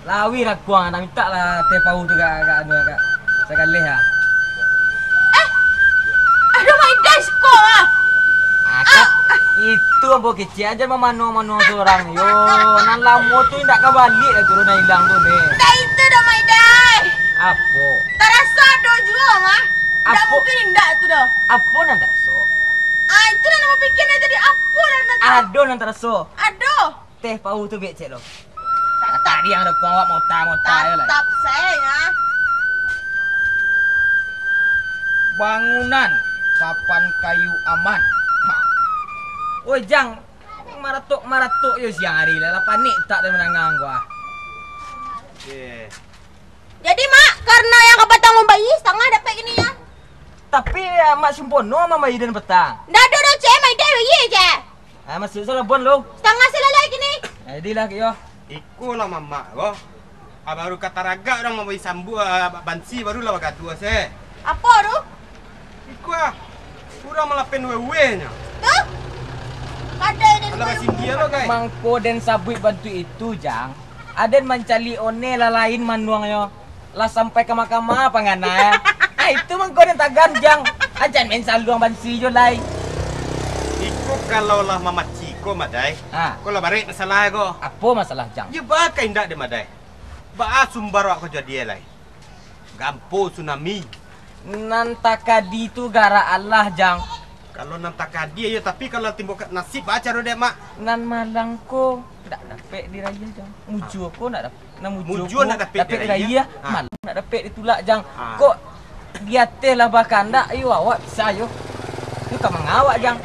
Lawi lah kuang, nak minta lah teh pau tu kat saya leh ah. Aduh my dash ko ah. Itu ambo kecil aja mano seorang yo. Nan lamo tu ndak kabalik dah turun dah hilang tu ni. Dah itu dah my dash. Apa? Terasa do juga mah. Tak mungkin ndak tu dah. Apa nan tak so? Itu nak mau fikir tadi apa nak. Ado nan tak so. Aduh. Teh pau tu becek lo. Tadi yang ada kuang awak mota ya lah. Tetap saya. Bangunan papan kayu aman. Ha. Oi jang, maratok yo siang hari lah. Panik tak ada menangang gua. Okay. Jadi mak, karena yang kepatang mau bayi setengah dapat gini ya. Tapi mak simpono mama bayi dan petang. Dah do cek mai dah bayi je. Masuk salah bon lo. Setengah selesai gini. Jadilah yo. Iko lah mama ko. Baru kata raga orang mau sambu bansi baru lah wakat dua se. Apa tu? Iko ah. Kurang melapen wewe-nya. Tu? Kada ini. Kalau masih dia lo guys. Mangko dan sabui bantu itu jang. Aden mencali one lah lain manuang yo. Lah sampai ke mahkamah pangana ya. Itu mangko dan tagan jang. Ajan main saluang bansi jo lai. Iko kalau lah mama Ciko madai. Kalau balik masalah ko. Apa masalah jang? Ya bakai ndak de madai. Ba sumber aku jadi lai. Gampo tsunami. Nantakadi tu gara Allah jang. Kalau nantakadi ya tapi kalau timbul nasib baca ro dek mak. Nan malang ko ndak dapat di raya jang. Muju ko ndak dapat. Nan muju ndak dapat di raya. Malang ndak dapat ditulak jang. Kok giateh lah bahkan ndak ayo awak bisa yo. Itu ka mangawak jang.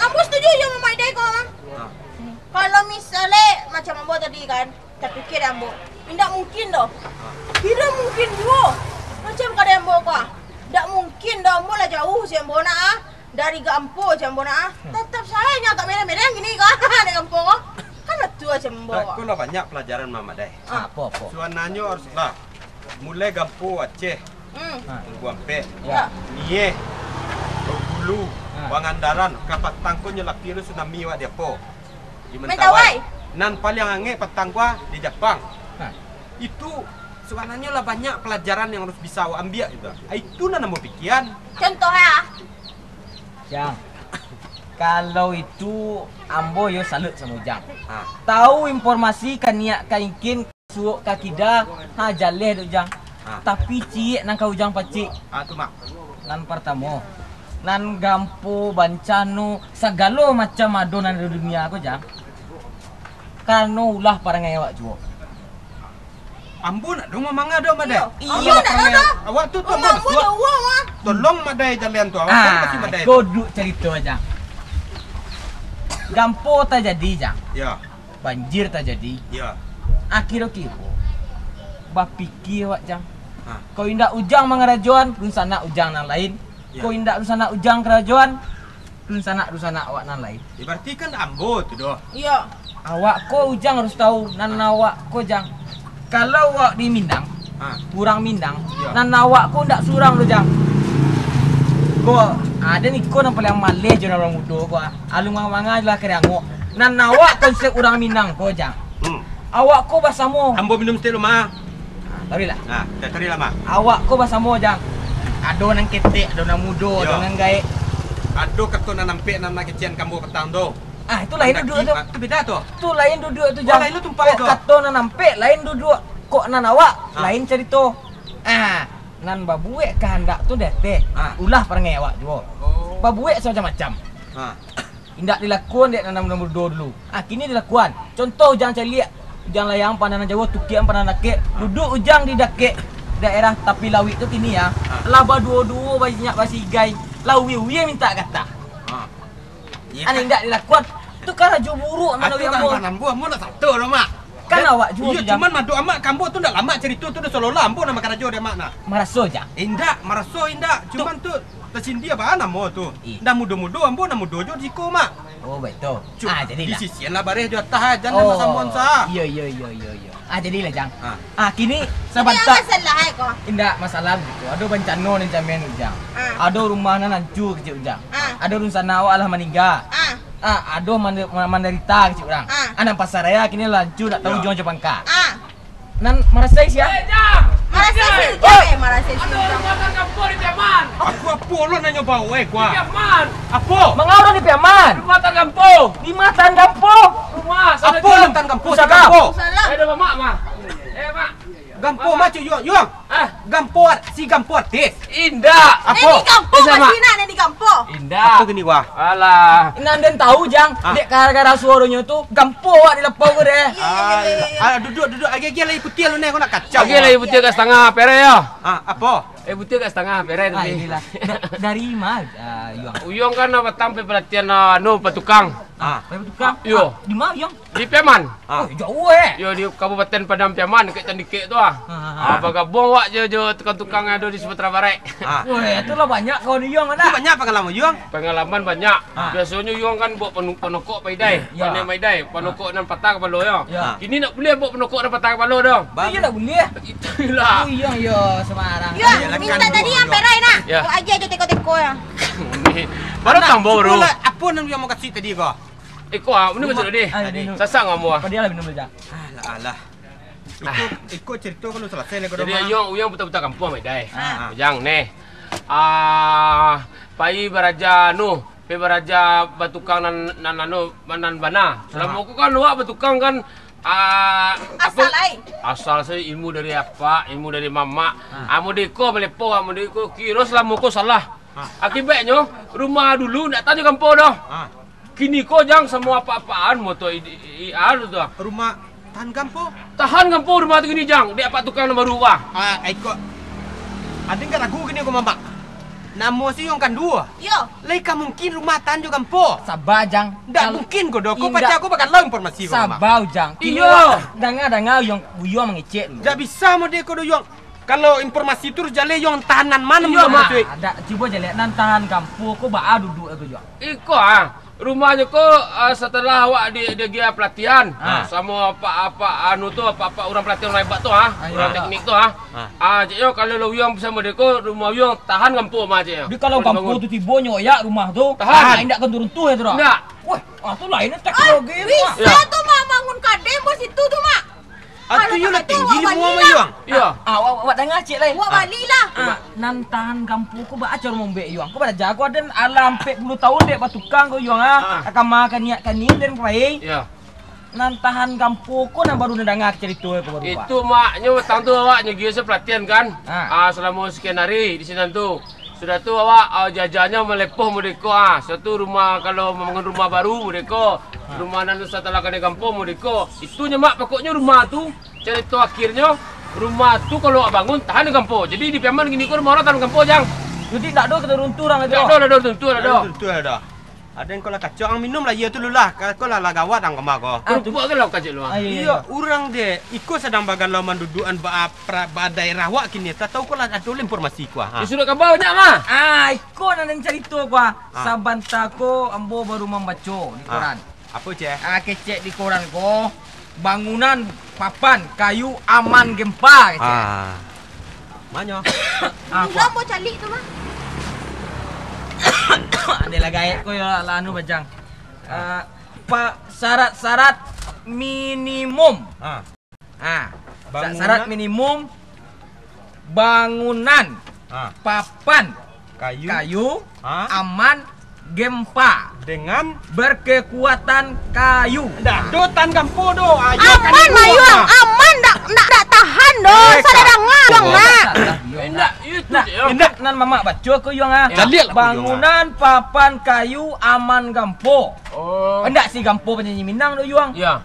Ambo setuju yo mama idai ko mah. Kalau misalnya macam ambo tadi kan, tak fikir ambo. Tidak mungkin doh. Tidak mungkin juga. Macam kada ambo ko. Tak mungkin doh ambo lah jauh si ambo na dari Gampo si ambo na. Tetap saya nya tak merah-merah gini kan di Gampo ko. Kan tua si ambo. Aku lah banyak pelajaran mama dai. Apa? Suananyo harus lah. Mulai Gampo Aceh. Guampe. Ya. Niye. Bulu. Pangandaran kapat tangkonya lah virus tsunami wa dia po. Di Mentawai. Nan paling ange petang gua di Jepang. Itu sebenarnya lah banyak pelajaran yang harus bisa awak ambil gitu. Itu nan mau pikiran. Contoh ya. Jang. Kalau itu ambo yo salut sama Jang. Tahu informasi kan niat kainkin suuk kakida jaleh tu Jang. Tapi cik nang kau Jang pacik. Tu mak. Nan pertama. Nan Gampo, Bancano, segala macam adonan di dunia aku jang. Karena ulah para ngewak juga. Ambo nak dong mamang ada madai. Iya nak ada. Awak tu tu ambo. Tolong madai jalan tu awak pasti madai. Koduk cerita jang. Gampo tak jadi jang. Ya. Banjir tak jadi. Ya. Akhir-akhir. Bapikir awak jang. Kau indak ujang mangarajuan, dun sana ujang nang lain. Kau indak rusana ujang kerajaan, rusana awak nan lain. Berarti kan ambo tu doh. Iya. Awak ko ujang harus tahu nan awak ko jang. Kalau awak di Mindang, kurang Mindang, nan awak ko ndak surang do jang. Ko ada ni ko nan paling malih je orang muda ko. Alung manga lah kerango. Nan awak konsep orang Mindang ko jang. Awak ko basamo. Ambo minum teh rumah. Tarilah. Tarilah mak. Awak ko basamo jang. Ado nang ketek, ado nang mudo, ado nang gae. Ado kerto nang nampe nang kecian kambo petang do. Itu lain duduk tu. Itu beda tu. Tu lain duduk tu jang. Lain lu tumpai tu. Kato nang nampe, lain duduk. Kok nan awak, lain cerita. Nan babuek kehendak tu dete. Ulah perangai awak juga. Babuek macam-macam. Indak dilakukan dek nang nombor dulu. Kini dilakukan. Contoh ujang celiak, ujang layang pandanan Jawa, tukian pandanan Dakek. Duduk ujang di Dakek. Daerah tapi lawit tu kini ya. Laba dua-dua banyak basi gai. Lawi-wi minta kata. Ani ndak dilakukan. Tu kan raja buruk mana yang mau. Kan buah mau nak satu mak. Kan awak juga Iya, cuman madu amak kambo tu ndak lama cerita tu dah seolah ambo nama karajo dia mak nak. Maraso jang. Indak, maraso indak. Cuman tu tersindi apa nama tu. Dah mudo-mudo ambo nak mudo jo jiko mak. Oh betul. Di Jadilah. sisian lah bareh jo tah jangan nak sambon sa. Iya. Jadilah jang. Ah. Kini Ini sebentar. masalah ko. Indak masalah gitu. Ada bencana ni jamin ujang. Ada rumah nan hancur kecil ujang. Ada rumah awak lah meninggal. Ada menderita kecil orang. Anak pasar raya kini lanjut nak tahu jual Jepangka. Nan merasa sia. Marah si Makan kampung di Piaman. Aku apa lo nanya bau gua. Piaman. Apa? Mengawal di Piaman. Rumah tan kampung. Di matan kampung. Rumah. Apa lo tan kampung sa Usaha. kampo? Salah. Ada mak mah. Mak. Gampo mah cuy yuang. Gampo si gampo artis. Indah. Ini di kampung masih nak di kampung. Indah. Apa gini gua? Alah. Nan tahu jang. Dek gara-gara suaranya tu gampo awak di lepau ke deh. Duduk lagi lagi putih lu nih kau nak kacau. Lagi lagi putih kat setengah pere ya. Apa? Putih kat setengah pere tadi. Inilah. Dari mana Yuang? Uyong kan apa tampil pelatihan petukang. Dari tukang. Yo. Di mana Yuang? Di Piaman. Oh, jauh Yo di Kabupaten Padang Piaman dekat Candike tu bergabung wak je tukang-tukang yang ada di Sumatera Barat. Weh, itulah banyak kau di Yuang Itu ada. banyak pengalaman yuang. Pengalaman banyak. Biasanya Yuang kan buat penokok paidai. Ya. Pandai maidai, penokok dan patah kepala ya. Ya. Ini nak boleh buat penokok dan patah kepala dong. Iya tak boleh. Itulah. Oh iya yo sembarang. Ya, minta tadi yang perai nak. Ya. Kau aja teko-teko ya. Baru tambah baru. Apa yang mau kasih tadi kau? Iko ini macam ni. Minum. Sasak ngamu ah. Apa dia lah minum aja. Alah. Ikut cerita kalau selesai lah kau Jadi Uyang betul-betul kampung maidai. Ah. Yang ni. Pai baraja pai baraja batukang nan bana. Selama aku kan wak batukang kan Asal ai. Asal saya ilmu dari apa? Ilmu dari mama. Amudeko melepo, amudeko kira selama aku salah. Akibatnya rumah dulu nak tanya kampung dah. Kini kau jangan semua apa-apaan moto anu tu. Rumah tahan kampo. Tahan kampung rumah tu gini jang. Dia apa tukang nama ruah. Ikut. Ada enggak ragu gini kau mama? Namo si yang kan dua. Yo. Leka mungkin rumah tahan juga kampo. Sabar jang. Ndak mungkin kau dok. Kau baca aku bakal lang informasi kau mama. Sabar jang. Iya. Dengar Uyang mengecek. Ndak bisa mau dia kau doyong. Kalau informasi itu jale yang tahanan mana Iya, mau Mak. cuy. Ada coba je lihat nan tahan kampung ko ba duduk aku juga. Iko rumahnya ko setelah awak dia pelatihan sama apa anu tu apa orang pelatihan orang hebat tu orang teknik tu ciknya kalau lo Uyang bersama dia ko rumah Uyang tahan kampung mah ciknya. Di kalau kampung tu tiba nyoyak rumah tu, Tahan. indak kan turun tu ya tu. Ndak. Wah, tu lainnya teknologi. Bisa tu mak bangun kadem bos itu tu mak. Atu you lah tinggi di muam yuang. Iya. Awak dengar cik lain. Buat balik lah. Nan tahan kampung ko ba acar mombe Yuang. Ko pada jago dan alam 40 tahun dek batukang ko Yuang akan makan niatkan ni dan pai. Iya. Nan tahan kampung ko nan baru dengar cerita ko baru. Itu maknya petang tu awak nyegi pelatihan kan. Selama sekian hari di sini tu. Sudah tu awak jajannya melepoh mereka satu rumah kalau membangun rumah baru mereka rumah nan setelah kena kampung mereka itu nyemak pokoknya rumah tu cerita akhirnya rumah tu kalau awak bangun tahan di kampung jadi di Piaman gini ko rumah orang tahan kampung jang Jadi tak ada kita runtuh orang itu. ada tentu ada Itu ada. Ada yang kau lah kacau ang minum lah ya tu lulah. Kau lah gawat ang kemah kau. tu buat ke lau kajik lu Iya, orang deh ikut sedang bagan laman dudukan ba daerah wak kini. Tak tahu kau lah ada informasi kau. sudah kabar banyak mah Ikut nan cerita ko sabanta ko ambo baru membaca di koran. Apa cek? Kecek di koran ko bangunan papan kayu aman gempa kecek. Mana? Bila mau calik tu mah. Ande lah gaek ko ya anu bajang. Syarat-syarat minimum. Bangunan? Syarat minimum bangunan papan kayu aman gempa Dengan berkekuatan kayu. dadotan kampo do. Aman mayuang, aman dak tahan doh. Sadangan bang nak. enggak itu Indak nan mama baca ko yang Jalil lah, bangunan papan kayu aman gampo. oh Endak si gampo penyanyi Minang do yuang. ya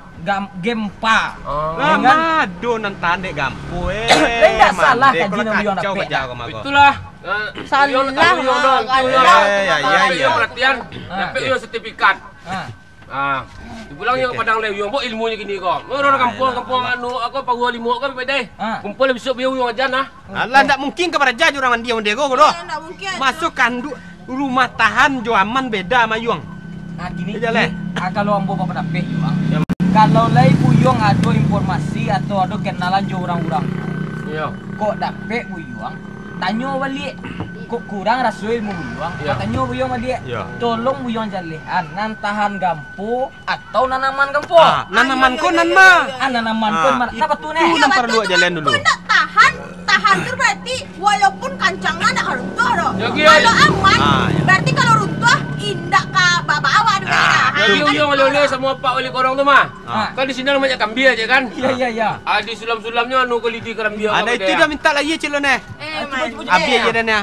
Gempa. Lama do nan tandek kampo Tidak salah kan Jino Yuang kacau dapat. baca kau mah. itulah Salah. Uyang dong Ya. pelatihan dapat Uyang sertifikat Dipulang yang padang le uyung, bo ilmunya gini kok. Orang kampung anu aku Paua Limo kan beda. Kumpul besok biar uyung aja nah. Alah ndak mungkin kepada jaju orang dia go doh. Enggak mungkin. Masuk kandu rumah tahan jo aman beda sama Yuang. Gini. Aja le. Kalau ambo apa dapet Yuang. Kalau lai Buyong ada informasi atau ada kenalan jo orang-orang. Iya. Kok dapet Buyong? Tanya balik. Kok kurang rasul ilmu Buyong? Tanya Buyong sama dia. Tolong Buyong jalihan nan tahan gampo atau nanaman gampo. Nanaman ko nan mah. Nanaman ko mana? Apa tuh nih? Itu perlu jalan dulu. Kau nak tahan tu berarti walaupun kancangnya nak runtuh doh. Jadi, Kalau aman, berarti kalau runtuh indak ka bawa dulu. Jadi uyung oleh semua pak oleh korang tu mah. Kan di sini banyak kambing aja kan? Iya. Di sulam-sulamnya anu kelidi kambing. Ada itu dah minta lagi cilon eh. Abi aja dan ya.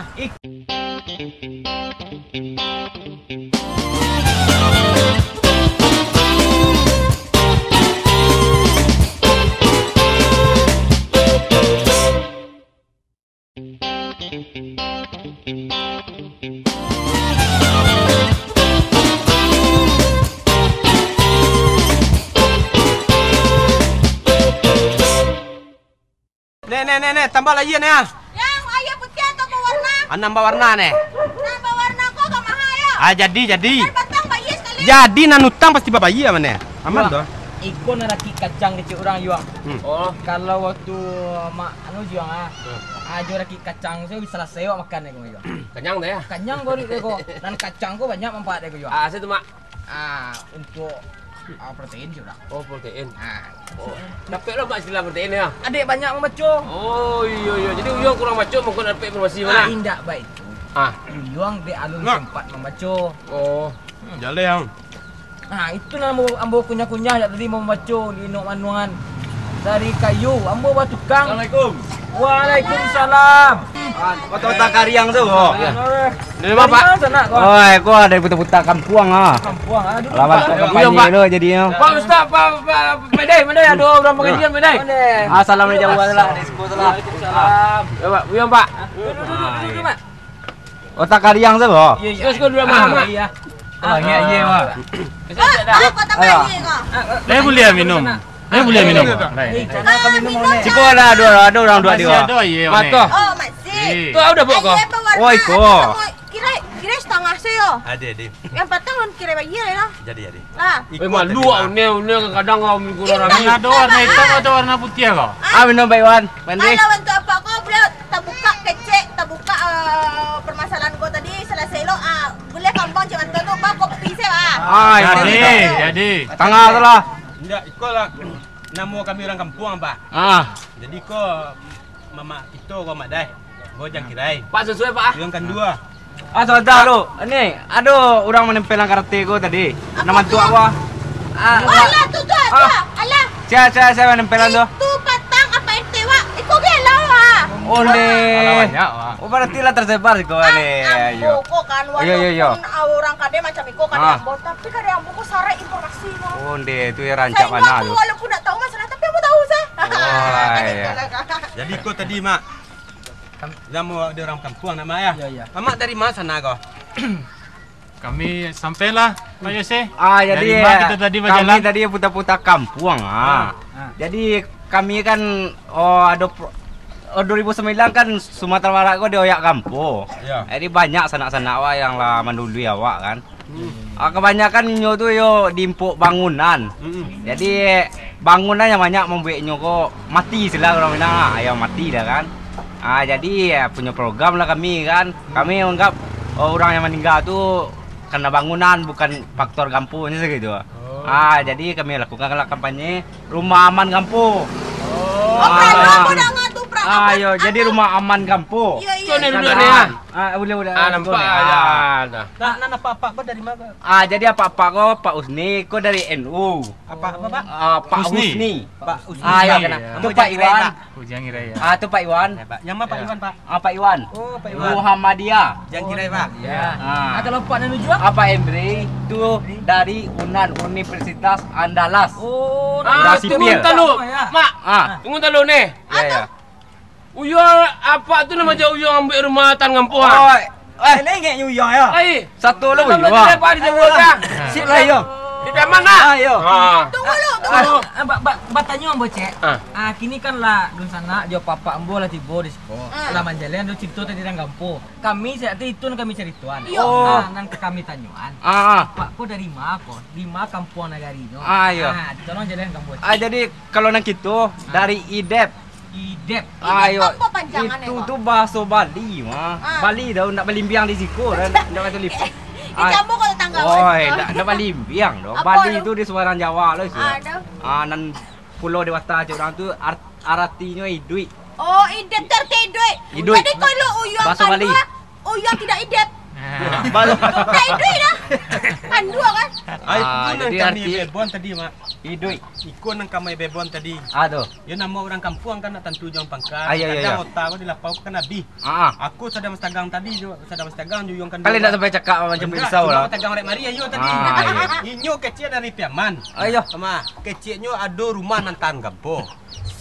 Nih, tambah lagi nih. Yang ayah putih atau berwarna? Nambah warna nih. Nambah warna kok gak mahal ya? Jadi. Kan batang bayi sekali. Jadi nanutang pasti bayi ya mana? Aman toh. Ikon nak kacang kecil orang Yuang. Oh, Kalau waktu mak anu Yuang ajo raki kacang saya bisa selesai makan deh kau Yuang. kenyang deh ya. Kenyang baru deh kau. Dan kacang kau banyak manfaat deh kau Yuang. Saya tu mak. Untuk protein juga. Oh, protein. Dapat lah mak istilah protein ya. Adik banyak membaca. Oh, iya. Jadi uyung kurang baca mungkin dapat informasi mana? Indak baik tu. Yuang be alun sempat membaca. Oh, Jalan yang. Itu nama ambo kunyah-kunyah tadi mau membaca di Nok Manuan. Dari kayu, ambo buat tukang. Assalamualaikum. Waalaikumsalam. Kota Kariang tu. Dari mana Pak? Sana kau. Oh, aku ada putar-putar kampung Kampung dulu. Lawan kampanye tu jadinya. Pak Ustaz, Pak Medai ada orang pengajian Medai. Assalamualaikum warahmatullahi wabarakatuh. Waalaikumsalam. Ya Pak, uyung Pak. Duduk, Mak. Kota Kariang tu. Iya. Terus kau dulu Mak. Iya. Mak. Kota bayi kok. Saya boleh minum. Saya boleh minum. Karena kami minum ni. Ciko ada orang dua dia. Matoh. Oh, masih. Tu udah bawa kau. Ayah berwarna. Oh, iko. Kira setengah saya. Ada. Yang patang kan kira bayi lah. Jadi. Malu kadang kau mikir orang ni. Ada warna hitam atau warna putih kau? Minum Pak Iwan. Mandi. Kalau untuk apa kau boleh terbuka kecek, terbuka permasalahan kau tadi selesai lo. Boleh kampung cuma tu pak kopi saya. Jadi. Tengah tu lah. Enggak, ikut lah. Nama kami orang kampung Pak. Jadi kau mama itu kau mak dai. Kau jangan kirai. Pak sesuai Pak. Yang kan dua. Sebentar lu. Ini ada orang menempel kartu ko tadi. Nama tu apa? Alah tu ada. Alah. Saya menempel tu. Itu patang apa RT wa? Iko gelo Oleh. Oh, berarti lah tersebar kau ni. Ayo. Kok kan Iya. walaupun orang kade macam iko kade ambo, tapi kade ambo kok sarai informasi no. Onde itu ya rancak mana tu. Walaupun tak tahu masalah tapi ambo tahu saya. iya. Jadi kau tadi mak. Nama ada orang kampung nama ya. Ya. Mak dari mana sana kau? Kami sampailah Pak Yose. Jadi Dari mana kita tadi berjalan? kami tadi putar-putar kampung. Jadi kami kan ada 2009 kan Sumatera Barat ko dioyak kampung. Ya. Jadi banyak sanak-sanak awak yang lah mendului awak kan. Kebanyakan nyo tu yo dimpuk bangunan. Jadi bangunan yang banyak membuat nyo ko mati sila orang bilang. Ayo mati dah kan. Jadi punya program lah kami kan. Kami anggap orang yang meninggal tu karena bangunan bukan faktor kampungnya segitu. Jadi kami lakukan kampanye rumah aman kampung. Ayo, jadi rumah aman kampung. Kau ni duduk ni ah. Boleh. Nampak aja. Nak apa dari mana? Jadi apa-apa ko Pak Usni, ko dari NU. Apa Pak? Pak Husni. Pak Usni. Ya kena. Tu Pak Iwan. Hujan ngira ya. Tu Pak Iwan. Yang mana Pak Iwan Pak? Pak Iwan. Oh Pak Iwan. Muhammadiyah. Jangan kirai Pak. Ya. Kalau Pak Nanu juga? Pak Emre tu dari UNAN Universitas Andalas. Tunggu dulu. Mak. Tunggu dulu ni. Ya. Uyung apa tu nama je uyung ambil rumah tan kampung Ini ingat Uyang ya? Ai. Satu lah Uyung. Uyang. Lepas dia buat dah. Sip lah Uyang. Di mana? Ayo. Tunggu lu. Batanya ambo cek. Kini kan lah dun sana jo papa ambo lah tibo di siko. Lah manjalan do cerita tadi nang gampo. Kami saat itu kami cerituan. Nan ke kami tanyuan. Pak ko dari mana ko? Di mana kampung Nagarino. Ayo. Tolong jalan gampo. Jadi kalau nang gitu dari Idep. Ayo. Itu tuh bahasa Bali mah. Bali dah nak belimbiang di siku dan ndak kata lip. Dicampur kalau tangga. Oh, ndak belimbiang doh. Bali itu di suara Jawa loh. Nan Pulau Dewata aja orang tu artinya idui. Oh, idep terti idui. Jadi kalau uyang uyang tidak idep. Balu. Tak idui dah. Kan dua kan? Jadi kami bebon tadi mak. Idui. Ikon nang kami bebon tadi. Aduh. Yo nama orang kampung kan nak tentu jong pangkat. Iya. Otak aku dilapau kan nabi. Aku sedang mestagang tadi jo, sedang mestagang juyong kan. Kali nak sampai cakap macam risau lah. Tegang rek Maria yo tadi. Inyo kecil dari Piaman. Ayo. Sama kecilnya ada rumah nantan gampo.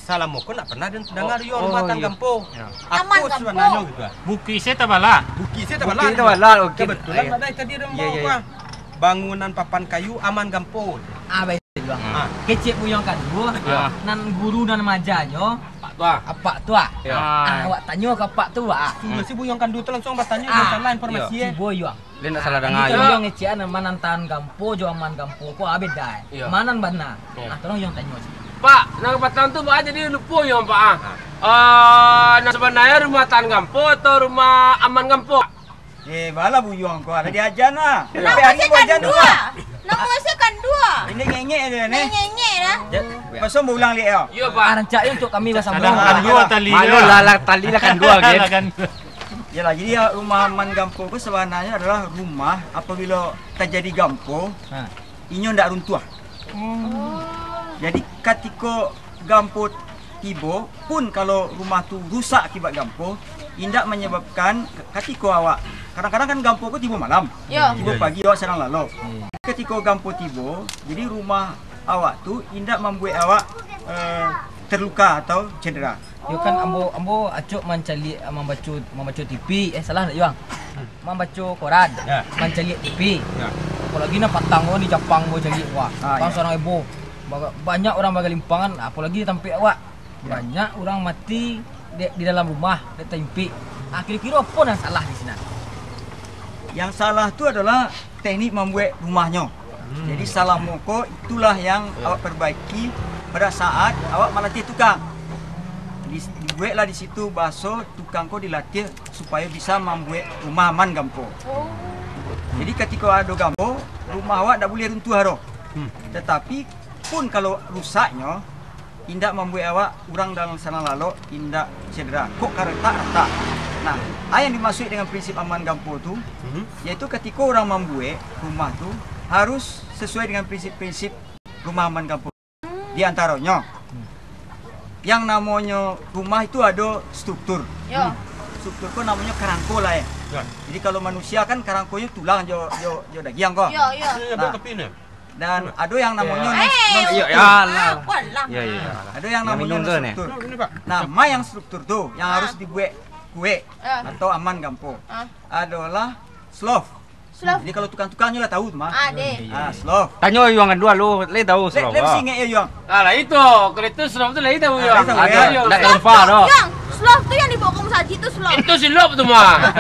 Salam ko nak pernah dengar yo rumah tan gampo. Aku sebenarnya juga. Buki saya tabala. Buki saya tabala. Okey. Kebetulan ada tadi rumah. Bangunan papan kayu aman gampo. Baik juga. Kecil puyong kan dua. Nan guru nan majanyo. Pak tua. Awak tanya ke pak tua. Sudah si buyong kan dulu langsung bertanya masalah informasi. Si boyong. Dia nak salah dengar yo. Yang ngecian manan tan gampo jo aman gampo ko abeda. Manan bana. Tolong yang tanya sih. Pak, nak patang tu Pak jadi lupa yang Pak. Nak sebenarnya rumah tan gampo atau rumah aman gampo? Bala buyong ko ada diajan lah. Nak masih kan dua. Nak masih kan dua. Ini ngenge dia ni. Ngenge dah. Pasal ulang dia. Yo Pak. Rancak untuk kami bersama. Dua tali. Malu lah tali lah kan dua kan. Yalah, jadi rumah aman gampo itu sebenarnya adalah rumah apabila terjadi gampo, inyo ndak runtuh. Jadi ketika gampo tiba pun kalau rumah tu rusak akibat gampo, indak menyebabkan ketika awak kadang-kadang kan gampo tu tiba malam. Tiba pagi awak sedang lalu. Ketika gampo tiba, jadi rumah awak tu indak membuat awak terluka atau cedera. Yo kan ambo acuk mencari membaca TV. Salah tak Yuang? Membaca koran. Mencari TV. Apalagi na patang di Jepang go cari wah. Kan seorang ibu. Banyak orang bagalimpangan, apalagi di tempat awak. Banyak orang mati di dalam rumah, di tempat. Kira-kira apa yang salah di sini? Yang salah tu adalah teknik membuat rumahnya. Jadi salah moko itulah yang awak perbaiki pada saat awak melatih tukang. Dibuatlah di situ basuh tukang ko dilatih supaya bisa membuat rumah aman gampo. Jadi ketika ada gampo, rumah awak tak boleh runtuh haro. Tetapi pun kalau rusaknya, indak membuat awak orang dalam sana lalu indak cedera. Kok retak. Nah, yang dimaksud dengan prinsip aman gampo tu, yaitu ketika orang membuat rumah tu harus sesuai dengan prinsip-prinsip rumah aman gampo. Di antaranya, yang namanya rumah itu ada struktur. Struktur itu namanya kerangko lah ya. Jadi kalau manusia kan kerangkonya tulang jo daging kok. Dan ada yang namanya ada yang namanya struktur. Nama yang struktur tuh yang harus dibuat kue atau aman gampo adalah slof. Jadi kalau tukang-tukangnya lah tahu tuh mah. Slof. Tanya Yuang kedua lu, le tahu slof. Le singe ya Yuang. Lah itu, kalau itu slof tu lah itu Yuang. Ada lupa doh. Yang slof tu yang dibawa kamu saji tu slof. Itu silop tu mah.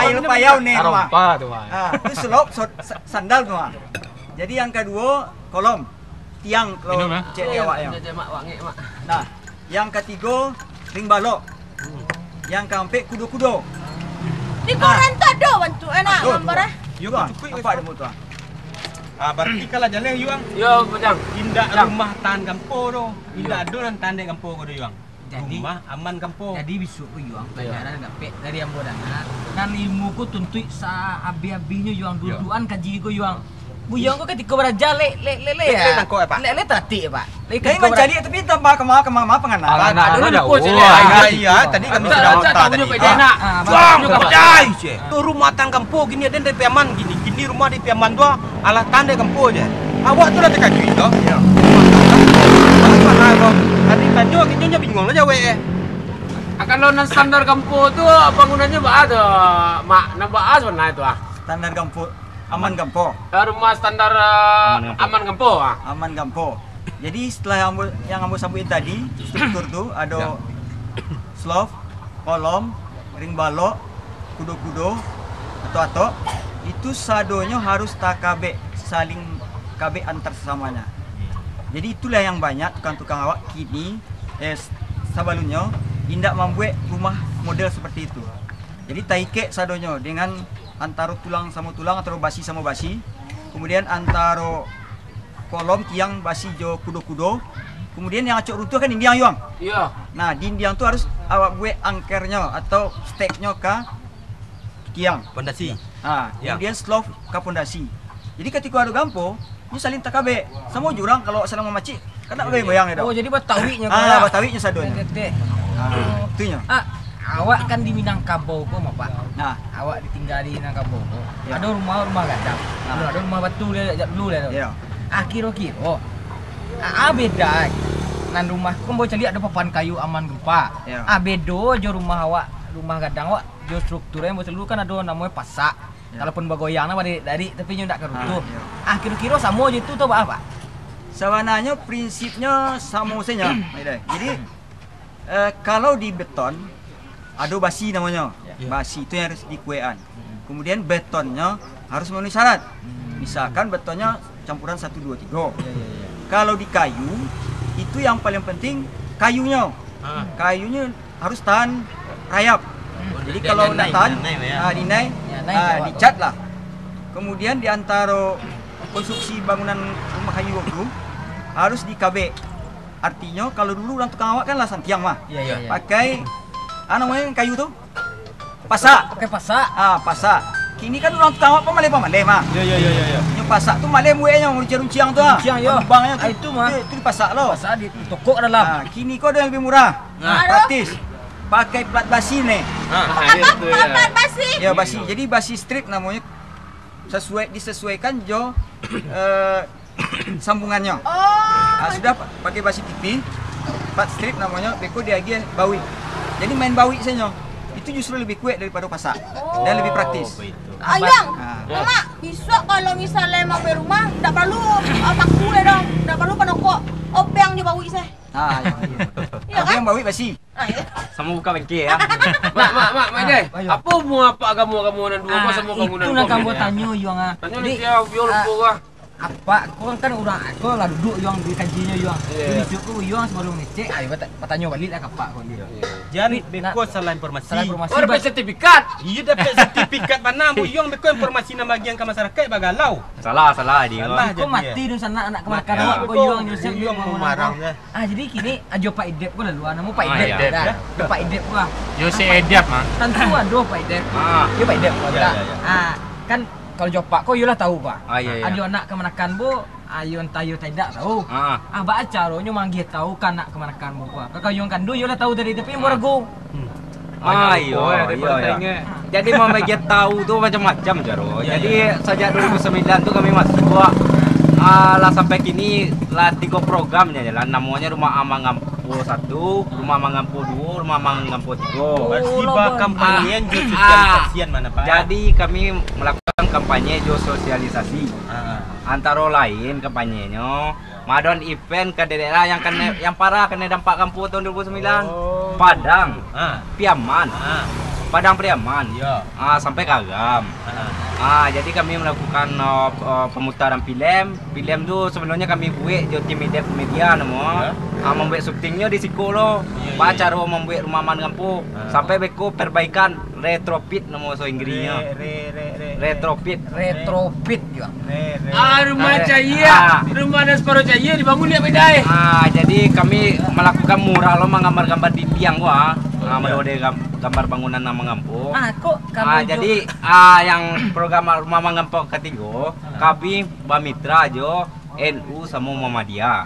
Yang payau nih mah. Lupa tu mah. Itu slof sandal tuh mah. Jadi yang kedua kolom tiang kalau cek awak yang. Nah, yang ketiga ring balok. Yang keempat kudo-kudo. Di koran tak ada bantu enak gambar ah. Yuang, apa ada motor? Berarti kalau jalan Yuang. Yo, Bang. Indak rumah tahan gampo do. Indak ada orang tanda gampo ko do Yuang. Rumah aman gampo. Jadi bisu ku Yuang pelajaran gapek dari ambo dangan. Dan ilmu ku tuntui sa abi-abinya Yuang duduan kaji ku Yuang. Buyong ko ketika beraja le ya. Le tati Pak. Tapi mencari tapi tambah kemana pengenalan. Iya, tadi kami sudah otak tadi. Tu rumah tang gampo gini ada di Piaman gini. Gini rumah di Piaman tu ala tanda gampo je. Awak tu dah tekan gitu. Ya. Tadi tanya kita bingung aja we. Kalau nan standar gampo tu bangunannya bah ada mak nambah sebenarnya itu ah. Standar gampo Aman Gampo. Rumah standar Aman Gampo. Aman Gampo. Jadi setelah yang ambo sabuin tadi, struktur tuh ada slov, kolom, ring balok, kudo-kudo, atau itu sadonya harus TKB, saling KB antar sesamanya. Jadi itulah yang banyak tukang-tukang awak kini sabalunyo indak membuat rumah model seperti itu. Jadi taike sadonya dengan antara tulang sama tulang atau basi sama basi, kemudian antara kolom tiang basi jo kudo-kudo, kemudian yang acok runtuh kan indiang yuang. Iya. Nah di indiang tuh harus awak buat angkernya atau steknya ke tiang. Pondasi. Nah, kemudian slov ke pondasi. Jadi ketika ada gampo, ini saling takabe. Sama jurang kalau sedang memacik, kena goyang ya Oh, jadi batawinya batawinya sadonya. Itunya. Awak kan di Minangkabau kok, Pak. Nah, Awak ditinggal di Minangkabau. Ya. Ada rumah gadang. Ada rumah batu dia dulu dia. ya. Kira-kira beda. Nan rumah kau boleh cari ada papan kayu aman gempa. Ya. Bedo jo rumah awak, rumah gadang awak jo strukturnya boleh dulu kan ada namanya pasak. Ya. Kalaupun bagoyang dari tapi nyo ndak kerutuh. Ya. Kira-kira sama je tu apa? Sebenarnya prinsipnya sama saja. Jadi kalau di beton ada basi namanya. Basi itu yang harus dikuean. Kemudian betonnya harus memenuhi syarat. Misalkan betonnya campuran 1, 2, 3. Kalau di kayu itu yang paling penting kayunya. Kayunya harus tahan rayap. Jadi kalau nak tahan, dinai, dicat lah. Kemudian di antara konstruksi bangunan rumah kayu itu harus di KB. Artinya kalau dulu orang tukang awak kan lah santiang mah. Pakai namanya kayu tuh pasak. Pakai pasak. Pasak. Kini kan orang tukang awak pamaleh mah. Yang pasak tuh maleh muenya runciang tuh. Bangnya itu mah. Itu dipasak loh. Pasak di toko dalam. Kini kok ada yang lebih murah. Praktis. Pakai plat basi nih. Plat basi. Ya basi. Jadi basi strip namanya disesuaikan jo sambungannya. Sudah pakai basi TV, plat strip namanya, beko dia lagi bawi. Jadi main bawi saja. Itu justru lebih kuat daripada pasak dan lebih praktis. Ayang, Mama, besok kalau misalnya mau beli rumah, tidak perlu paku deh dong, tidak perlu penokok openg di bawi saya. Iya kan? Yang bawi basi. Sama buka bengkel ya. Mak Dai. Apa mau apa kamu nan dua apa sama bangunan itu nak kamu tanya yuang Jadi dia lupa apa kau kan orang kau lah duduk yuang di kajinya yuang. Jadi cukup yuang sebelum ngecek, ayo bertanya balik lah kapak kau dia. Jadi beko salah informasi. Oh, dapat sertifikat. Iya dapat sertifikat mana bu yang beko informasi nama bagian ke masyarakat bagalau. Salah dia. Kau mati dun sana anak kemakan awak kau yuang nyusah yuang marangnya. Jadi kini ajo Pak Idep kau lalu nama Pak Idep dah. Pak Idep kau. Yo si Edap mah. Tentu ada Pak Idep. Yo Pak Idep kau dah. Kan kalau jopak kau yolah tahu pak. Ada anak kemanakan bu, ayo tayo tidak tahu. Baca rohnya manggil tahu kan anak kemanakan bu pak. Kakak yang kandu yolah tahu dari tapi mau ragu. Jadi mau bagi tahu tuh macam-macam jaro. Jadi sejak 2009 tuh kami masuk lah sampai kini lah 3 programnya jalan. Namanya Rumah Aman Gampo 1, Rumah Aman Gampo 2, Rumah Aman Gampo 3. Bersiba kampanye sosialisasian mana Pak? Jadi kami melakukan kampanye sosialisasi. Antara lain kampanyenya Madon event ke daerah yang parah kena dampak Gampo tahun 2009. Padang, Piaman. Padang Priaman, sampai Kagam. Jadi kami melakukan pemutaran film. Film tu sebelumnya kami buat di tim media nama. Membuat syutingnya di Sikolo. Cara membuat Rumah Aman Gampo. Sampai beko perbaikan retrofit nama so Inggrisnya. Retrofit juga. Rumah cahaya. Rumah dan separuh cahaya dibangun lihat bedai. Jadi kami melakukan mural lo menggambar-gambar di tiang gua. Menode gambar bangunan Aman Gampo. Jadi yang program Rumah Aman Gampo ketiga, kami Bamitra jo NU sama Muhammadiyah.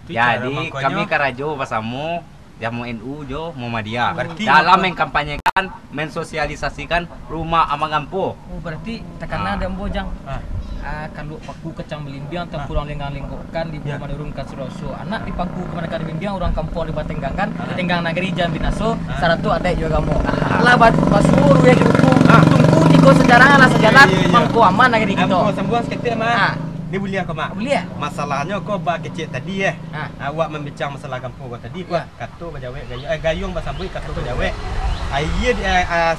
Jadi kami karajo pasamu jamu NU jo Muhammadiyah. Dalam mengkampanyekan, mensosialisasikan Rumah Aman Gampo. Berarti tekannya ada bojang. Kalau paku kecang melimbiang tempurang linggang-lingkukan di bawah menurunkan suroso anak di paku kemanakah melimbiang orang kampung di Batenggangan Tenggang Nagari Jambi Naso saratu ada juga kamu lah basur ya gitu tunggu di Mangko sejarah lah sejalan, mangko aman lagi gitu. Amko sambung seketik mah. Ni boleh aku mak. Boleh. Masalahnya kau ba kecil tadi awak membincang masalah kampung kau tadi kau kato bajawek gayung basambui kato bajawek. Air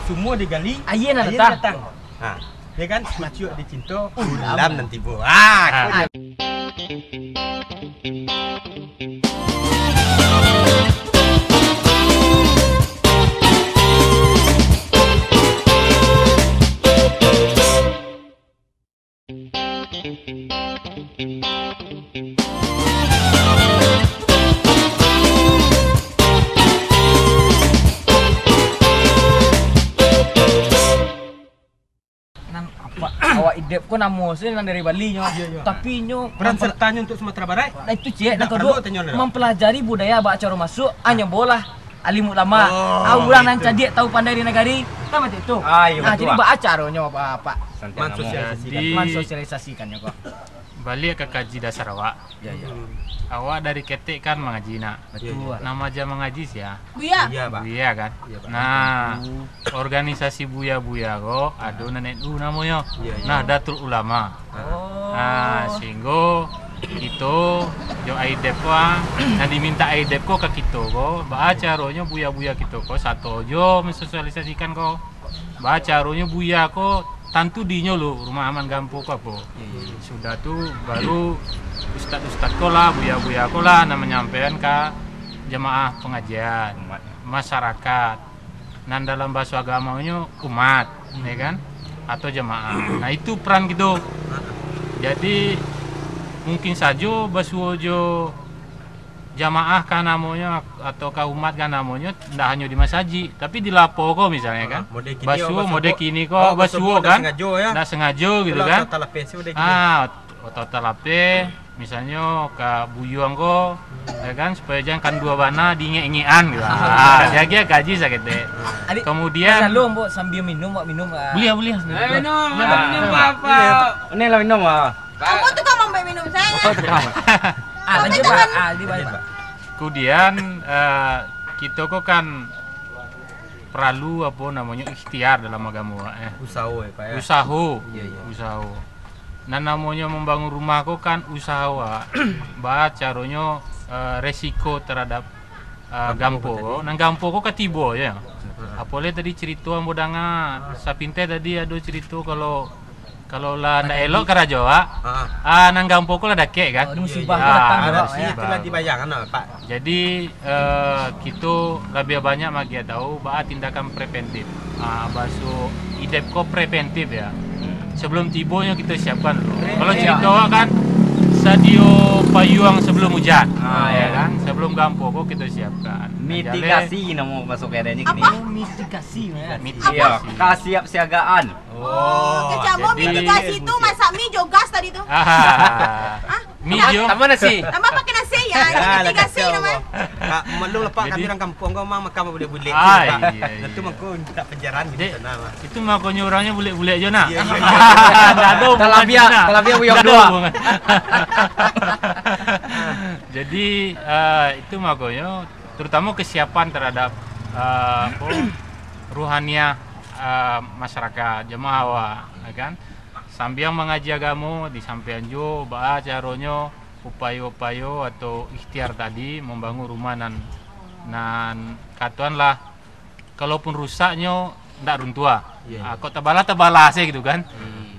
semua digali. Air nak datang. Ya kan kucuk dicinta ulam nanti bu. Awak idep ko namo sini dari Bali nyo. Tapi nyo peran sertanya untuk Sumatera Barat. Nah itu cek, nah kedua mempelajari budaya bak cara masuk hanya bolah alim ulama. Orang nan cadik tahu pandai di negari. Kan macam itu. Jadi bak acaranya Pak. Mensosialisasikannya kok. Balik ke kaji dasar awak. Ya. Awak dari ketik kan mengaji nak. Betul. Nama aja mengaji sih ya. Buya. Buya kan. Nah, organisasi buya-buya kok ada nenek namanya. Nah, Datul Ulama. Nah, sehingga itu jo aidep ko nah diminta aidep ko ke kita ko baca caranya buya-buya kita ko satu jo mensosialisasikan ko baca caranya buya ko tantu dinyo lo rumah aman gampung ko apa sudah tuh baru ustad ko lah buya ko lah nah menyampaikan ke jemaah pengajian masyarakat nan dalam bahasa agamanya umat ya kan atau jemaah nah itu peran gitu jadi mungkin saja basuojo jamaah kan namanya atau kaum umat kan namanya tidak hanya di masaji tapi di lapo kok misalnya kan basuo mode kini kok basuo kan tidak sengaja gitu kan atau talape misalnya ke buyuang kok ya kan supaya jangan kan dua bana diinge-ingean gitu saya gaji sakit deh kemudian lu mbok sambil minum minum boleh minum apa ini lah minum Kamu tuh kamu mau minum saya. Lanjut Pak. Kemudian kita kok kan perlu apa namanya ikhtiar dalam agama usaha ya Pak ya. Usaha. Nah namanya membangun rumah kok kan usaha bah caranya resiko terhadap gampo. Nang gampo kok ketibo ya. Apalagi tadi cerita modanga sapinte tadi ada cerita kalau lah ndak elok karajoa nang gampoko lah dake kan musibah datang itu lah dibayangkan Pak jadi kita lebih banyak magi tahu bahwa tindakan preventif baso idep ko preventif ya sebelum tibonya kita siapkan kalau cerita kan sadio payung sebelum hujan ya kan sebelum gampoko kita siapkan mitigasi nama masuk eranya gini mitigasi ya kesiapsiagaan Kecamo mitigasi itu masak mie jogas tadi tuh mie jo tambah nasi tambah pakai nasi ya mitigasi namanya malu lepak kami orang kampung kau mang makam boleh-boleh itu mangko tak penjaraan gitu nama itu makonya orangnya boleh-boleh aja nak talabia buyok dua jadi itu makonya terutama kesiapan terhadap ruhaniah masyarakat jemaah kan sambil mengaji agama di samping jo bah caranya upaya-upaya atau ikhtiar tadi membangun rumah nan katuan lah kalaupun rusaknya ndak runtuh kok tebala sih gitu kan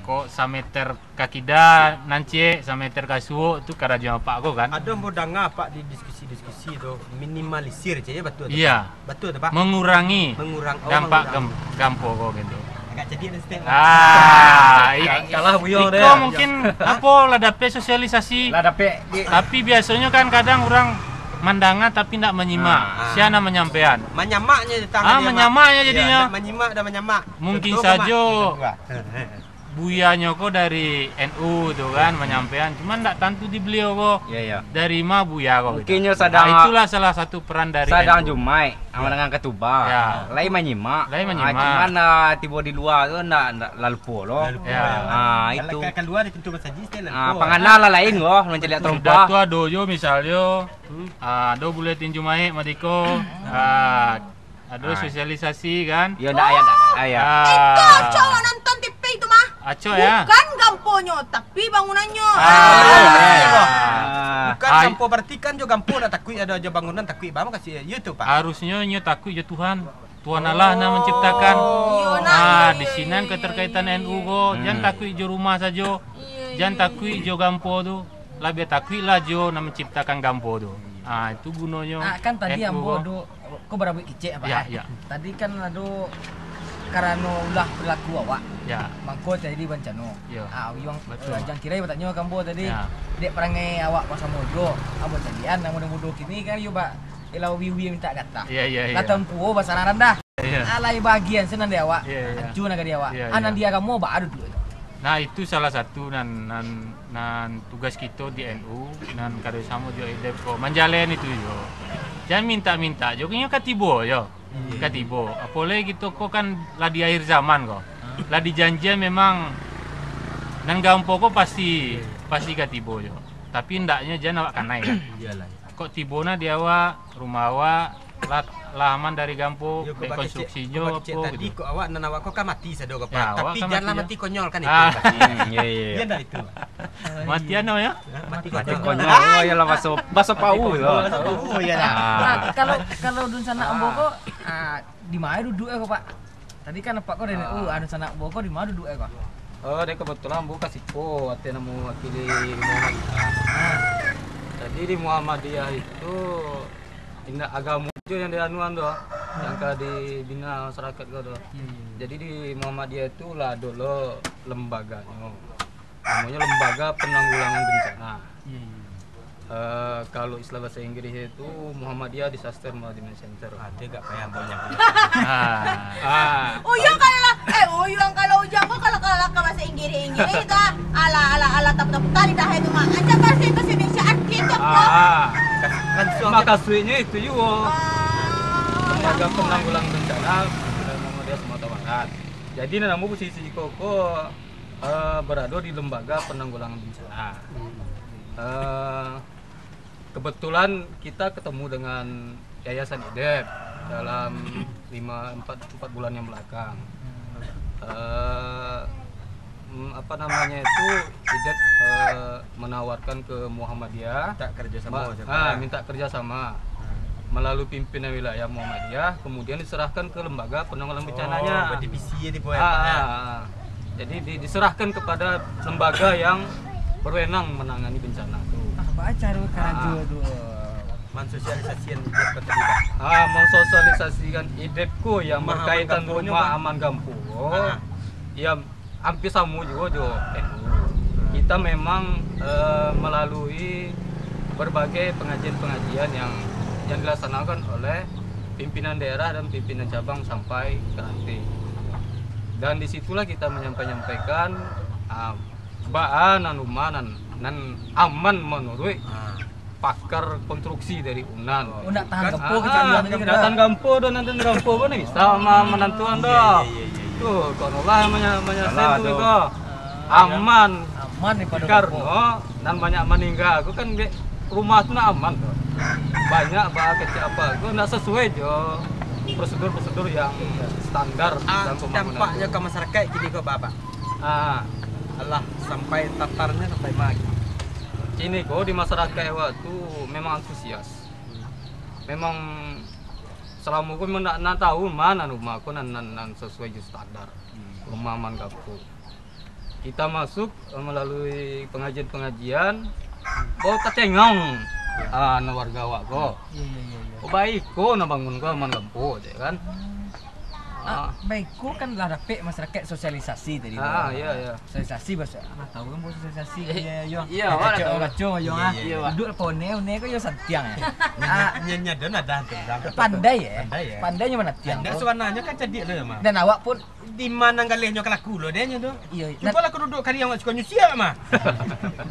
kok sameter kakida nance sameter kasuo itu karaja pak kok kan ada modanga Pak di diskusi itu minimalisir aja betul iya betul Pak mengurangi dampak gampo kok gitu agak jadi ada kalah buyong deh mungkin apa ladape sosialisasi tapi biasanya kan kadang orang mandangan tapi tidak menyimak siapa menyampaikan menyamaknya di tangan menyamaknya jadinya menyimak dan menyamak mungkin saja buyanya kok dari NU tuh kan menyampaikan cuman enggak tentu di beliau kok dari ma buya kok mungkinnya sadang itulah salah satu peran dari sadang Jumai sama dengan ketuba lain menyimak cuman tiba di luar tuh enggak lalu polo itu keluar di pintu masaji panganan lain kok menceliak trompa sudah tuh dojo misalnya ada buletin Jumai madiko ada sosialisasi kan ya enggak ayat itu cowok nonton Aco ya. Bukan gamponyo, tapi bangunannya. Bukan gampo berarti kan jo gampo nak takui ada jo bangunan takui bang kasih YouTube Pak. Harusnya nyo takut ya Tuhan. Tuhan Allah yang menciptakan. Di sini keterkaitan NU go. Jangan takut jo rumah saja. Jangan takut jo gampo tu. Lebih takut lah jo yang menciptakan gampo tu. Itu gunanya. Kan tadi ambo do kok berapa kicik apa? Ya. Tadi kan ado karena ulah berlaku awak. Ya. Mangko jadi bencana. Ya. Uyang Betul. jangan kira bertanya kambo tadi. Ya. Dek perangai awak pas mojo. Ambo jadian yang mudah-mudah kini kan yo ba elau wiwi minta kata. Iya. Kata empu bahasa naran dah. Iya. Alai bagian senan dia awak. Iya. Acu naga dia awak. Iya. Anan dia kamu ba adu dulu. Nah itu salah satu nan tugas kita di NU nan kado sama jo edep ko manjalen itu yo. Jangan minta-minta, joknya katibo yo. Katibo. Apalagi gitu kok kan lah di akhir zaman kok. Lah di janjian memang nan gampo kok pasti katibo yo. Tapi ndaknya jangan awak kanai kan. Iyalah. Kok tibona di awak, rumah awak laman dari gampo, rekonstruksinya apa tadi gitu. kok awak nan awak kok kan mati sado Pak. Ya, Tapi kan janganlah mati mati konyol kan itu. Iya. Iya dah itu. Matian ya? Mati Mati konyol. konyol. Oh ya lah baso pau yo. Oh iya dah. Kalau dun sana ambo kok di mana duduk kok Pak? Tadi kan Pak kok dari anu sana ambo kok di mana duduk kok? Oh, dia kebetulan Bu kasih po, artinya mau wakili Muhammadiyah. Jadi di Muhammadiyah itu indah agama itu yang dianuan doh, yang dibina masyarakat doh. Jadi di Muhammadiyah itu lah dulu lembaganya, namanya Lembaga Penanggulangan Bencana. Kalau istilah bahasa Inggris itu Muhammadiyah Disaster Management Center. Ada gak payah banyak. Uyang kalau ujang kok kalau ke bahasa Inggris itu ala tap tali dah itu mah. Aja bahasa Indonesia gitu kok. Kan Maka suinya itu juga Lembaga Penanggulangan Bencana Muhammadiyah Sumatera Barat. Jadi nama posisi koko berada di Lembaga Penanggulangan Bencana. Kebetulan kita ketemu dengan Yayasan IDEP dalam 4 bulan yang belakang. Apa namanya itu IDEP menawarkan ke Muhammadiyah minta kerjasama melalui pimpinan wilayah Muhammadiyah, kemudian diserahkan ke Lembaga Penanggulangan Bencananya. Divisi di bawah. Jadi diserahkan kepada lembaga yang berwenang menangani bencana itu. Baca dulu karajo dulu. Mensosialisasikan IDEP keterlibat. Mensosialisasikan IDEPku yang berkaitan rumah aman gampo. Ya hampir sama juga jo. Kita memang melalui berbagai pengajian-pengajian yang dilaksanakan oleh pimpinan daerah dan pimpinan cabang sampai ke ranting. Dan disitulah kita menyampaikan rumah nan aman menurut pakar konstruksi dari UNAN. Nak tahan gempo tahan gampo dan nanti gampo kan bisa sama menentuan doh. Tuh, kalau lah menyelesaikan itu aman daripada karena dan banyak meninggal. Aku kan rumah itu aman tuh. Banyak kecil apa, aku nggak sesuai jo prosedur yang standar dalam pembangunan. Dampaknya ke masyarakat jadi kok Bapak. Allah sampai tatarnya sampai magi. Ini kok di masyarakat waktu memang antusias. Memang selama aku memang nak tahu mana rumah aku nan sesuai standar rumah aman gampo. Kita masuk melalui pengajian bawa kacengong na warga awak kok. Baik kok na bangun ko aman gampo kan. Baikku kan lah dapet masyarakat sosialisasi tadi. Iya. Sosialisasi bahasa anak tahu kan sosialisasi. Iya, kacau yo. Duduk pone kok yo santiang ya. Nyanya dan ada Pandai ya. Pandainya mana tiang. Ada suananya kan jadi lo mah. Dan awak pun di mana galehnya kelaku lo dia nya tuh. Iya. Coba lah duduk kali yang suka nyusia mah.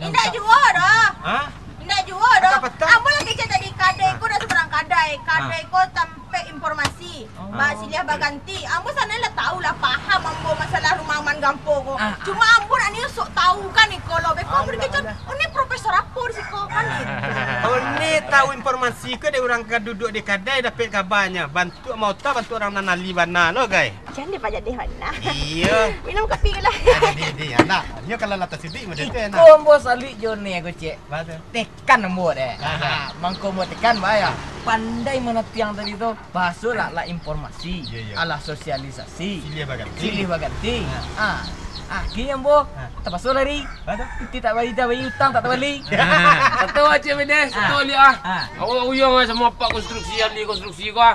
Indah juga dah. Hah? Indah juga dah. Ambo lagi cerita di kadai ko dah seberang kadai. Kadai ko sampai informasi. Mbak Silia Baganti. Ambo sana lah tahu lah paham ambo masalah rumah man gampo ko. Cuma ambon ani sok tahu kan iko lo beko mereka kan ini profesor apa di siko kan gitu. Oh, ini tahu informasi ke dia orang ke duduk di kedai dapat kabarnya. Bantu mau tahu bantu orang nanali bana lo, guys. Jangan dia pajak deh mana. Iya. Minum kopi ke lah. Di anak. Dia kalau latas sidik macam tu enak. Iko ambo sali jone aku cek. Betul. Tekan ambo deh. Mangko mau tekan bahaya. Pandai mana tiang tadi tu. Bahasa lah informasi. Alah sosialisasi. Silih baganti. Kini ambo. Terpaksa lari. Tidak bagi utang tak terbalik. Satu aja medes, satu li ah. Awak uyang semua pak konstruksi ko ah.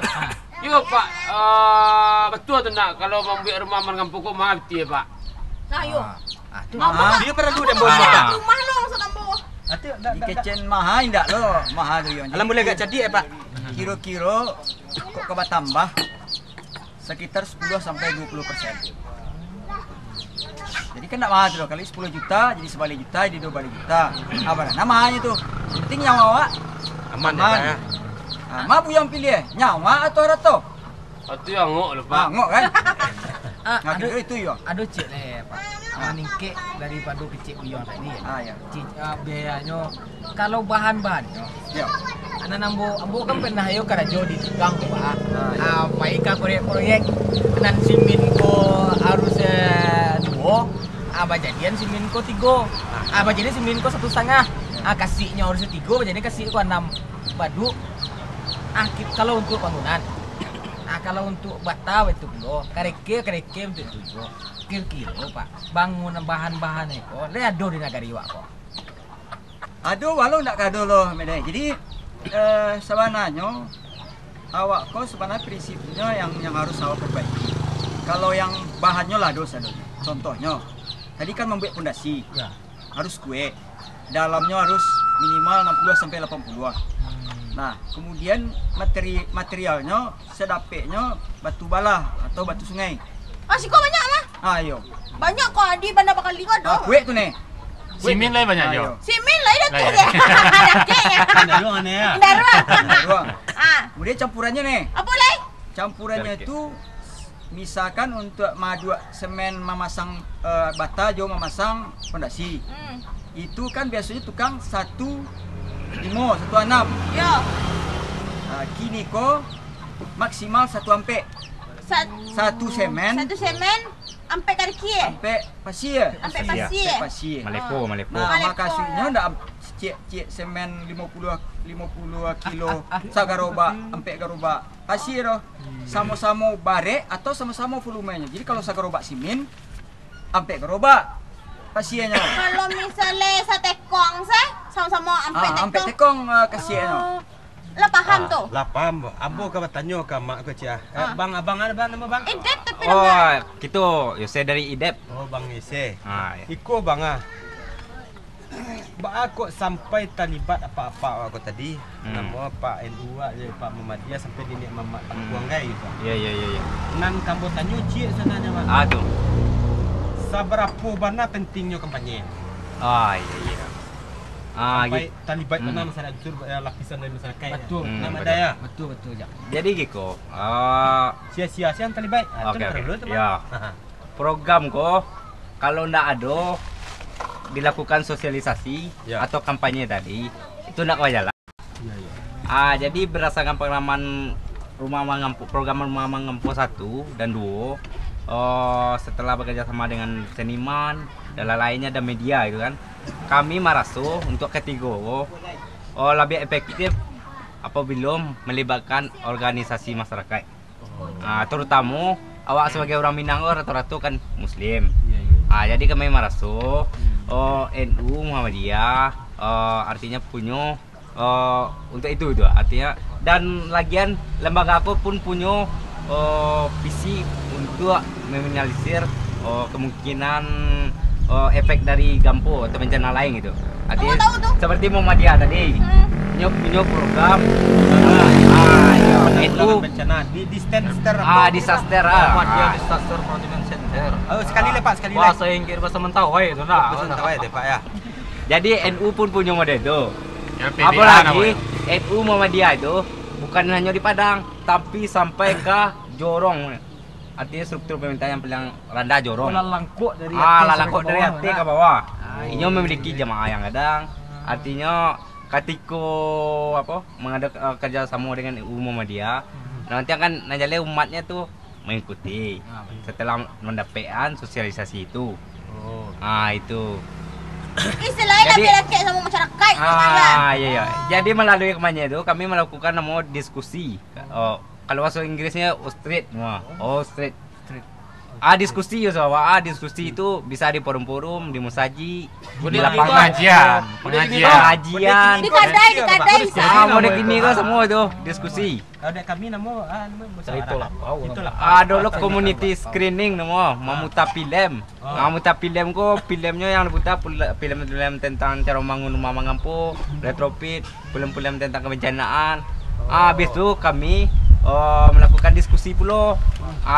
Yo pak, betul tu nak kalau membuat rumah mengampung kok mahal betul pak. Nah yo. Dia perlu dia bawa. Rumah lo maksud ambo. Di kecen mahal indak lo, mahal tu yo. Alam boleh gak jadi pak? Kira-kira kok keba tambah sekitar 10 sampai 20%. Jadi kan tak mahal tu loh. Kali 10 juta jadi sebalik juta jadi 12 juta. Apa namanya tu? Penting nyawa awak. Aman ya. Ma bu yang pilih nyawa atau rato? Itu yang ngok lho pak. Ngok kan? Aduh itu yo. Aduh cek leh pak. Meningkek daripada kecil uyang tadi. Ya. Biayanya kalau bahan-bahannya. Ya. Anak ambo kan pernah ayo karajo di tukang ko pak. Paika proyek nan simin ko harus dua. Bajadian simin ko 3. Bajadian simin ko 1,5. Kasihnya harus 3, bajadian kasih ko 6 badu. Kalau untuk bangunan. Kalau untuk bata itu lo, kereke untuk itu lo. Kira-kira pak, bangunan bahan-bahan itu, ada di negara iwak kok. Aduh, walau nak kado loh, medai. Jadi sebenarnya awak kok sebenarnya prinsipnya yang harus awak perbaiki. Kalau yang bahannya lah dosa. Contohnya, tadi kan membuat pondasi, harus kue, dalamnya harus minimal 60 sampai 80. Nah, kemudian materialnya sedapeknya batu bala atau batu sungai. Siko banyak mah. Ayo. Banyak kok Adi banda bakal lihat dong. Kue tu nih. Simin lah banyak jo. Simin lah dah tu je. Ada ruang ni ya. Ada ruang. Kemudian campurannya nih. Apa lagi? Campurannya itu misalkan untuk madu semen memasang bata jo memasang pondasi. Itu kan biasanya tukang 1,5, 1,6. Ya. Kini ko maksimal 1 ampe. Satu semen ampe kari kie. Ampe pasir. Malepo. Nah, makasihnya ndak cek semen 50 kilo sagaroba ampe garoba pasir sama-sama bare atau sama-sama volumenya. Jadi kalau sagaroba simin ampe garoba pasirnya. Kalau misalnya satekong sama-sama ampe tekong kasihnya. Lah paham tuh. Lah paham. Ambo ka bertanya ke mak aku cia. Bang abang ada nama bang? Idep tapi nama. Gitu. Yose dari Idep. Oh, Bang Yose. Ya. Iko bang aku sampai terlibat apa-apa aku tadi. Nama Pak NU aja Pak Muhammadiyah sampai di Mamat Buanggai itu. Iya. Nan kamu tanya cik sebenarnya Mak. Aduh. Seberapa bana pentingnya kampanye? Iya. Sampai terlibat mana masalah jujur lapisan dari masyarakat. Betul. Nama daya. Betul ya. Jadi gitu. Sia-sia yang terlibat. Oke. Ya. Program kok kalau ndak ada dilakukan sosialisasi atau kampanye tadi itu ndak wajar lah. Iya. Jadi berdasarkan pengalaman program Rumah Mengampung 1 dan 2 setelah bekerja sama dengan seniman dan lainnya dan media itu kan, kami merasa untuk ketiga lebih efektif apabila melibatkan organisasi masyarakat. Terutama awak sebagai orang Minang rata-rata kan Muslim. Jadi kami merasa NU Muhammadiyah artinya punya untuk itu artinya, dan lagian lembaga aku pun punya visi untuk meminimalisir kemungkinan efek dari gampo atau bencana lain gitu. Artinya seperti Muhammadiyah tadi punya program itu bencana di disaster disaster management center. Sekali Pak, sekali lagi. Bahasa Inggris bahasa Mentawai itu nah. Bahasa Mentawai deh Pak ya. Jadi NU pun punya model itu. Ya, apalagi NU Muhammadiyah itu bukan hanya di Padang tapi sampai ke Jorong. artinya struktur pemerintahan yang paling rendah jorong. Lalangkok dari Lalangkok dari atas ke bawah. Inyo memiliki jamaah yang kadang, artinya ketika mengadakan kerjasama dengan Muhammadiyah, nanti akan najale umatnya tuh mengikuti setelah mendapatkan sosialisasi itu. Itu. Istilahnya laki-laki sama masyarakat. Iya. Jadi melalui kemanya itu kami melakukan namanya diskusi. Kalau bahasa Inggrisnya street. Street. Diskusi ya sahabat. Diskusi itu bisa di forum-forum, di musaji, di lapangan pengajian. Di kadai. Model gini kok semua itu diskusi. Ada kami namo Itulah. Dulu community screening namo, memutar film. Memutar film kok filmnya yang diputar film-film tentang cara membangun rumah mengampu, retrofit, film-film tentang kebencanaan. Habis itu kami melakukan diskusi pula.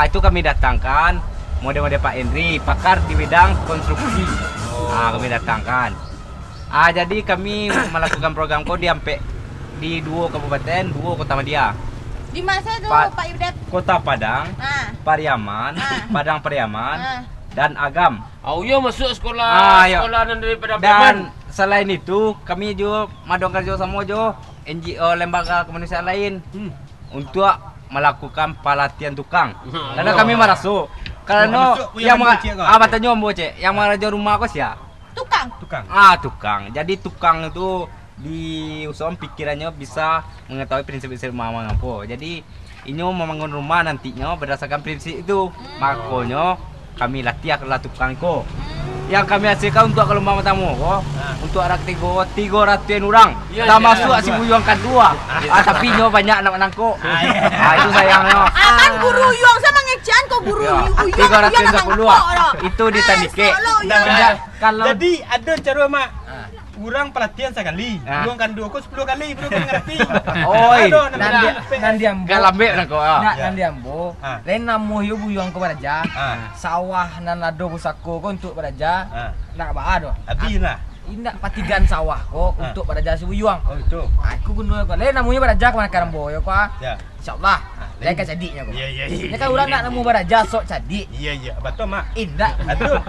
Itu kami datangkan model-model Pak Henry, pakar di bidang konstruksi. Kami datangkan. Jadi kami melakukan program kode di 2 kabupaten, 2 kota Madya. Di masa itu Pak Ibdet? Kota Padang, Pariaman, Padang Pariaman, dan Agam. Iya masuk sekolah daripada Dan selain itu kami juga madong kerja sama jo NGO lembaga kemanusiaan lain untuk melakukan pelatihan tukang. Karena kami merasuk karena yang tanya Cek, yang meraja rumah aku siapa? Tukang. Jadi tukang itu diusahakan pikirannya bisa mengetahui prinsip-prinsip rumah mengampu. Jadi ini membangun rumah nantinya berdasarkan prinsip itu. Makanya kami latih adalah tukangku. Yang kami hasilkan untuk kalau mau tamu untuk ada 300 orang. Tak masuk si Buyuang kedua. Tapi nyo banyak anak-anakku. Itu sayangnya. Kan guru Yuang sama ngejan kok guru Yuang. 310 itu di Tandike. Jadi ada cara mak kurang pelatihan sekali, kurang kan 10 kali, baru kan ngerti. Nanti ambo. Galambe nako. Nanti ambo. Lain namo yo Buyuang ke baraja. Sawah nan ado busako ko untuk baraja. Nak ba ado. Abina. Indak patigan sawah ko untuk baraja si Buyuang. Itu. Aku gunu ko. Lain namo yo baraja ke mana karambo yo ko. Insyaallah. Lain ka cadiknya ko. Ini kan urang nak namo baraja sok cadik. Iya. Betul mak. Indak.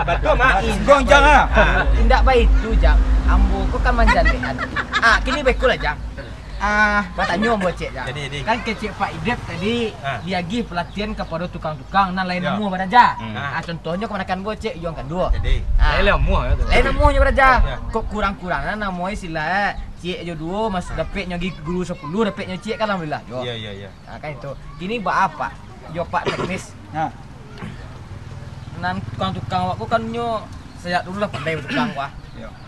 Betul mak. Gong jangan. Indak baik itu jang. Ambo ko kan manjandean. Kini bekul aja. Bertanya Ambo Cek jang. Kan kecik Pak Idep tadi dia gi pelatihan kepada tukang-tukang nan lain nemu baraja. Contohnya kemenakan Ambo Cek Yuang kan 2. Lain nemu nya baraja. Kok kurang-kurangna namoy sila Cek jo 2 mas dapatnya gi guru 10 dapatnya Cek kan alhamdulillah. Iya. Kan itu. Kini ba apa? Jo Pak teknis. Nan tukang-tukang aku kan nyo sejak dulu lah pandai bertukang gua.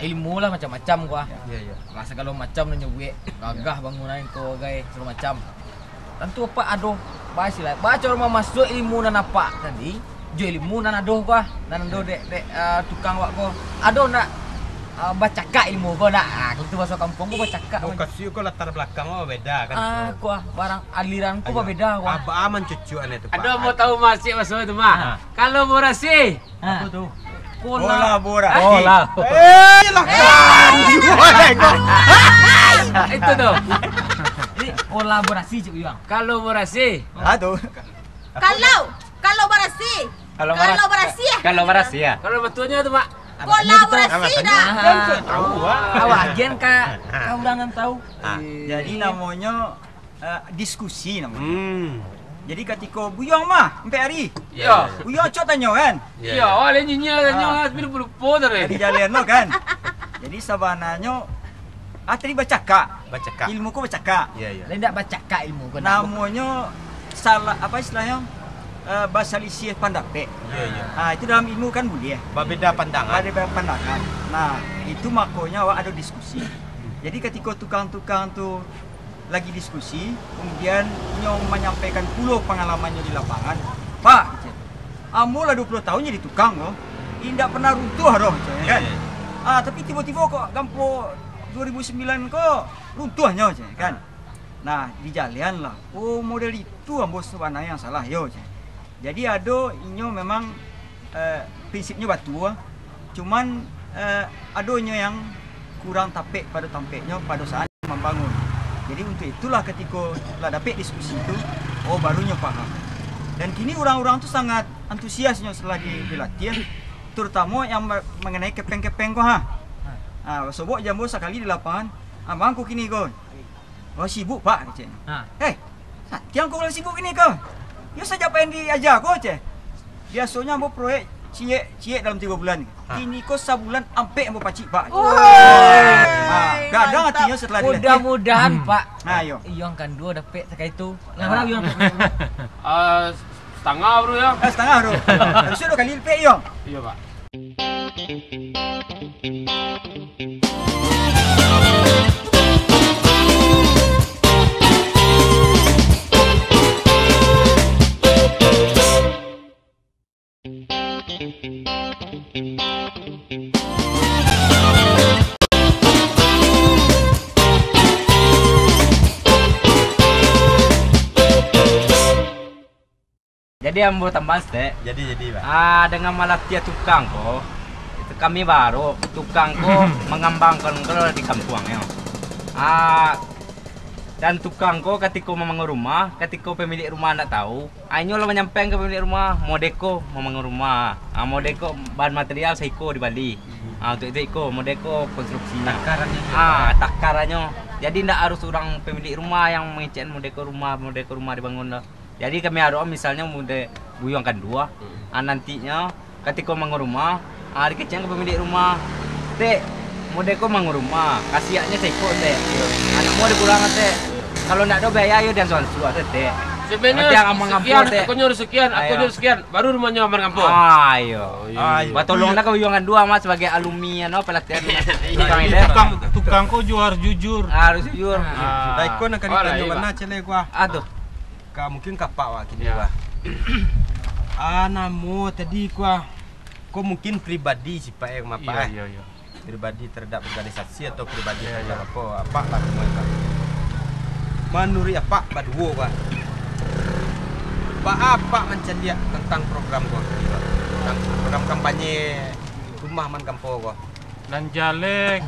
Ilmu lah macam-macam gua. Iya. Masa kalau macam nanya gue gagah bangunan ko guys segala macam. Tentu apa aduh bahas lah. Baca rumah masuk ilmu nan apa tadi. Jo ilmu nan aduh gua. Nan aduh dek tukang wak ko. Aduh nak baca kak ilmu ko nak. Gitu bahasa kampung gua baca kak. Kasih ko latar belakang beda kan. Gua barang aliran ko beda gua. Apa aman cucuan itu, Pak. Ada mau tahu masih masuk itu mah. Kalau morasi. Apa tuh? Kolaborasi. Itu tuh. Ini kolaborasi Cik Buyuang. Kalau morasi. Aduh. Kolaborasi ya. Kalau betulnya itu mak. Kolaborasi dah. Awak agen kak. Kau jangan tahu. Jadi namanya diskusi namanya. Jadi ketika Buyuang mah sampai hari. Iya. Buyuang cok tanya kan. Iya, awalnya nyinyir tapi lupa tadi. Di jalan lo kan. Jadi sabananya tadi baca kak. Ilmu ku baca kak. Iya. Lain tak baca kak ilmu ko. Namanya salah apa istilahnya? Bahasa lisi pandape. Iya. Itu dalam ilmu kan boleh. Beda pandangan. Beda pandangan. Nah, itu makanya awak ada diskusi. Jadi ketika tukang-tukang tuh lagi diskusi, kemudian Nyong menyampaikan puluh pengalamannya di lapangan. Pak, Ambo lah 20 tahun jadi tukang loh. Tidak pernah runtuh loh, kan? Tapi tiba-tiba kok gampo 2009 kok runtuhnya kan? Nah, di jalan lah. Oh, model itu Ambo sebenarnya yang salah yo. Jadi ada inyo memang prinsipnya batu, cuman adonya yang kurang tapek pada tampeknya pada saat membangun. Jadi untuk itulah ketika lah dapat diskusi itu, barunya paham. Dan kini orang-orang tuh sangat antusiasnya setelah di latihan, terutama yang mengenai kepeng-kepeng kok ha. Sobok jambu sekali di lapangan, abangku kini kau. Wah sibuk pak, cek. Tiang kau sibuk kini kau. Ya saja apa yang diajar kau cek. Biasanya ambo proyek cie dalam 3 bulan. Kini kau sebulan ampe ambo pacik pak. Kadang hatinya setelah dilatih. Mudah-mudahan pak. Nah yo. Iong kan 2 dapat sekali itu. Yang mana Iong? Setengah bro ya. Setengah bro. Harusnya 2 kali lipat Iong. Iya pak. Jadi ambo tambah Jadi Pak. dengan melatih tukang kok. Itu kami baru tukang kok mengembangkan kalau di kampungnya. Dan tukang kok ketika membangun rumah, ketika pemilik rumah tidak tahu, ayo lo menyampaikan ke pemilik rumah, mau deko membangun rumah, mau deko bahan material seiko di Bali. Untuk itu mau deko konstruksinya. Takarannya. Jadi tidak harus orang pemilik rumah yang mengecek mau deko rumah dibangun. Jadi kami harus misalnya muda buyung kan 2, nantinya ketika membangun rumah, dikecek ke pemilik rumah, modeko bangun rumah, kasihannya seiko anak mau dikurangan kalau ndak ada biaya yo dan suatu sebenarnya aku nyuruh sekian, baru rumahnya aman kampung. Ayo. Tolonglah ke buyungan 2 mas sebagai alumni pelatihan tukang kok harus jujur. Harus jujur. Baik kau nak ditanya mana cele gua. Mungkin kapak wak kini wak. Namo tadi gua. Kau mungkin pribadi sih pak yang apa? Iya. Pribadi terhadap organisasi atau pribadi terhadap apa lah semua. Menurut apa baduo pak? Apa mencedia tentang program gua? Tentang program kampanye rumah man kampung gua. Dan jalek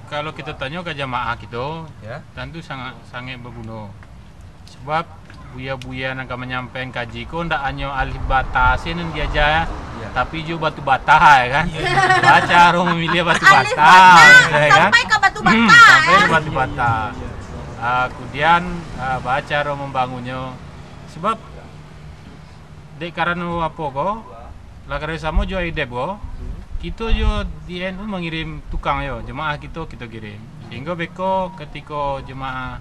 kalau kita tanya ke jamaah gitu, ya, tentu sangat berguna. Sebab buya-buya yang menyampaikan kaji ko ndak hanya alih batasin dia aja, tapi juga batu bata ya kan. Baca harus memilih batu bata, ya kan? Sampai ke batu bata. Sampai ke batu bata. Kemudian baca harus membangunnya. Sebab dek karena apa ko? Lah karena sama jo idep ko. Kita jo di NU mengirim tukang yo, jemaah kita kirim. Sehingga beko ketika jemaah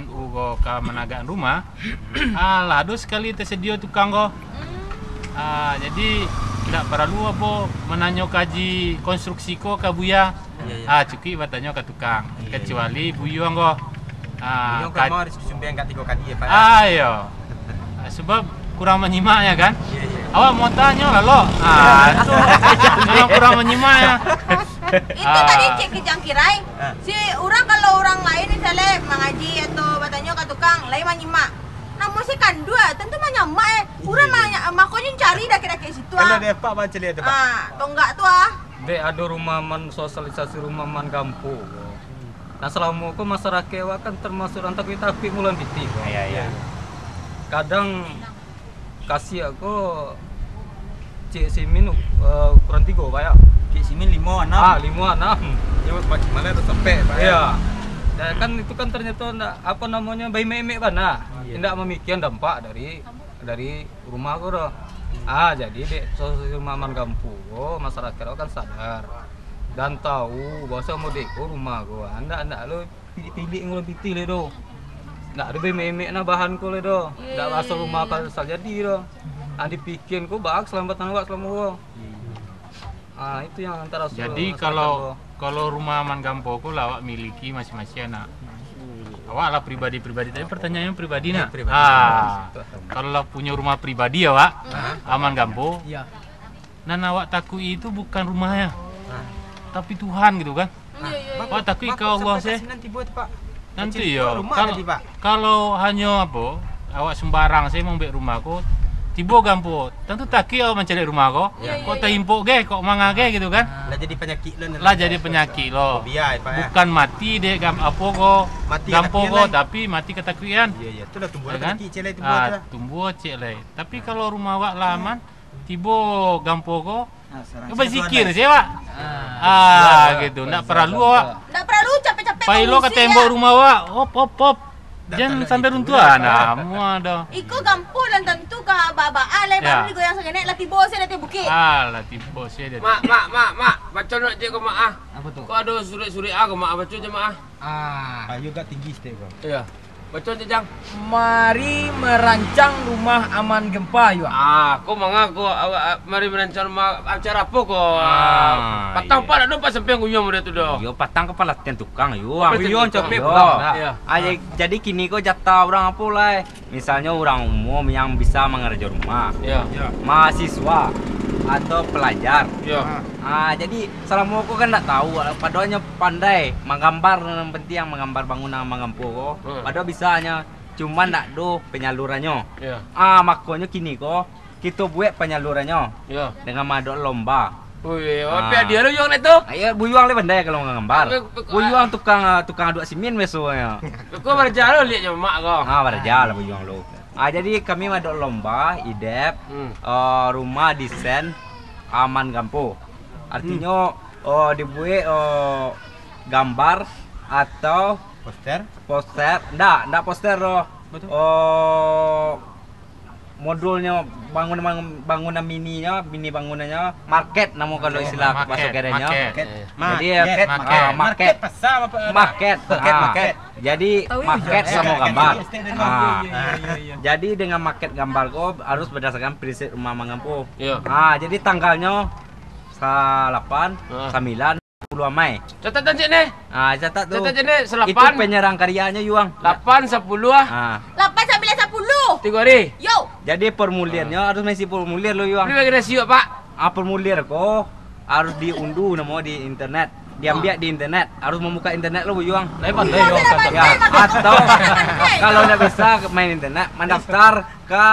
NU go ke menagaan rumah, lado sekali tersedia tukang go. Jadi tidak perlu apa menanya kaji konstruksi ko ke buya. Cukup bertanya ke tukang. Kecuali buyuang go. Kamu harus sumbang kat 3 kali ya pak. Iya. Sebab kurang menyimak ya kan. Awak mau tanya lah lo. Itu kurang menyimak ya. Itu tadi cek kejangkirai. Si orang kalau orang lain misalnya mengaji atau bertanya ke tukang, lain menyimak. Namun si kan 2 tentu menyimak Orang makanya cari dah kira-kira situ. Kalau dia pak baca lihat tu pak. Tonggak tu Dek ada rumah man sosialisasi rumah man kampung. Nah selama aku masyarakat kan termasuk rantak tapi mulan piti. Iya. Kadang kasih aku cek simin kurang 3 pak ya. Cik Simin 5, 6. 5, 6. Ya mana tu sampai pak. Iya. Dan kan itu kan ternyata apa namanya bayi memek bana. Tidak memikirkan dampak dari rumah aku doh. Jadi dek sosial rumah man kampung, masyarakat kan sadar dan tahu bahwa mau deko rumah gua. Anda lo pilih ngulang piti le do. Ndak ada memek na bahan ko le do. Ndak masuk rumah kan asal jadi do. Dipikir ko bak selamatan awak selama gua. Itu yang antara. Jadi kalau rumah man kampung ko lawak miliki masing-masing anak. Awak lah pribadi-pribadi tadi pertanyaannya pribadi nak. Kalau punya rumah pribadi ya wak, aman kampung. Iya. Nan awak takut itu bukan rumahnya, tapi Tuhan gitu kan. Awak takut ke Allah sih. Nanti ya. Kalau hanya apa, awak sembarang saya mau beli rumahku, tibo gampo. Tentu taki awak mencari rumah ko. Kok terhimpuk ge, kok manga ge gitu kan. Lah jadi penyakit lo. Lah jadi penyakit lo. Fobia Pak ya. Bukan mati deh apa ko. Mati Gampo ketakutan ko lah. tapi mati ketakutan. Iya, itulah tumbuh Ya kan? penyakit celai tumbuh tu. Tumbuh celai. Tapi kalau rumah awak laman, tibo gampo ko. Berzikir je awak. Gitu. Ndak perlu awak. Nggak perlu capek-capek Pai lo ke mengungsi, tembok ya. rumah awak. Hop. Jangan Datang sampai lagi runtuhan. pula. Mua dah. Iko gampo dan tentu ke babaan lah baru digoyang segenek lah tibo saya dari bukit. Alah tibo saya dia. Mak, baca nak je kau mak ah. Apa tu? Kau ada surat-surat ah kau mak baca je mak ah. Ayo gak tinggi step kau. Iya. Baca je jang. Mari merancang rumah aman gempa yuk. Kau mangga kau mari merancang acara apa kau? Patang iya. pak nak dapat sampai nguyang dia tu dah. Yo patang kepala latihan tukang yo. Buyong capek Iya. Jadi kini kok jatah orang apa lah? Misalnya orang umum yang bisa mengerja rumah, Iya. mahasiswa atau pelajar. Iya. Jadi selama aku kan tak tahu, padahal pandai menggambar, yang penting yang menggambar bangunan mengampu kok. Padahal bisa hanya cuma nak do penyalurannya. Iya. Makanya kini kok kita buat penyalurannya Iya. dengan madok lomba. Wih, apa dia lu yang itu? Ayo buyuang le pandai kalau menggambar. Buyuang tukang aduk simen besoknya. Kau berjalan lihat je mak kau. Berjalan lah buyuang lo. Jadi kami madok lomba IDEP rumah desain aman gampo. Artinya dibuat gambar atau poster, enggak poster loh. Modulnya bangunan mini bangunannya market namun kalau istilah bahasa kerennya. Jadi market pasar apa? Market. Jadi market sama gambar. Jadi dengan market gambar kok harus berdasarkan prinsip rumah mengampu. Jadi tanggalnya 8, 9, 10 Mei. Catatan cik ni. Catat tu. Catatan cik ni Itu 8, penyerang karyanya Yuang. 8, 10 ah. 8 sampai 10. 3 hari. Yo. Jadi formulirnya harus mengisi formulir lo Yuang. Beri bagi siap pak. Formulir kok harus diunduh nama di internet. Diambil di internet, harus membuka internet lo Yuang. Ya, atau kalau tidak bisa main internet, mendaftar ke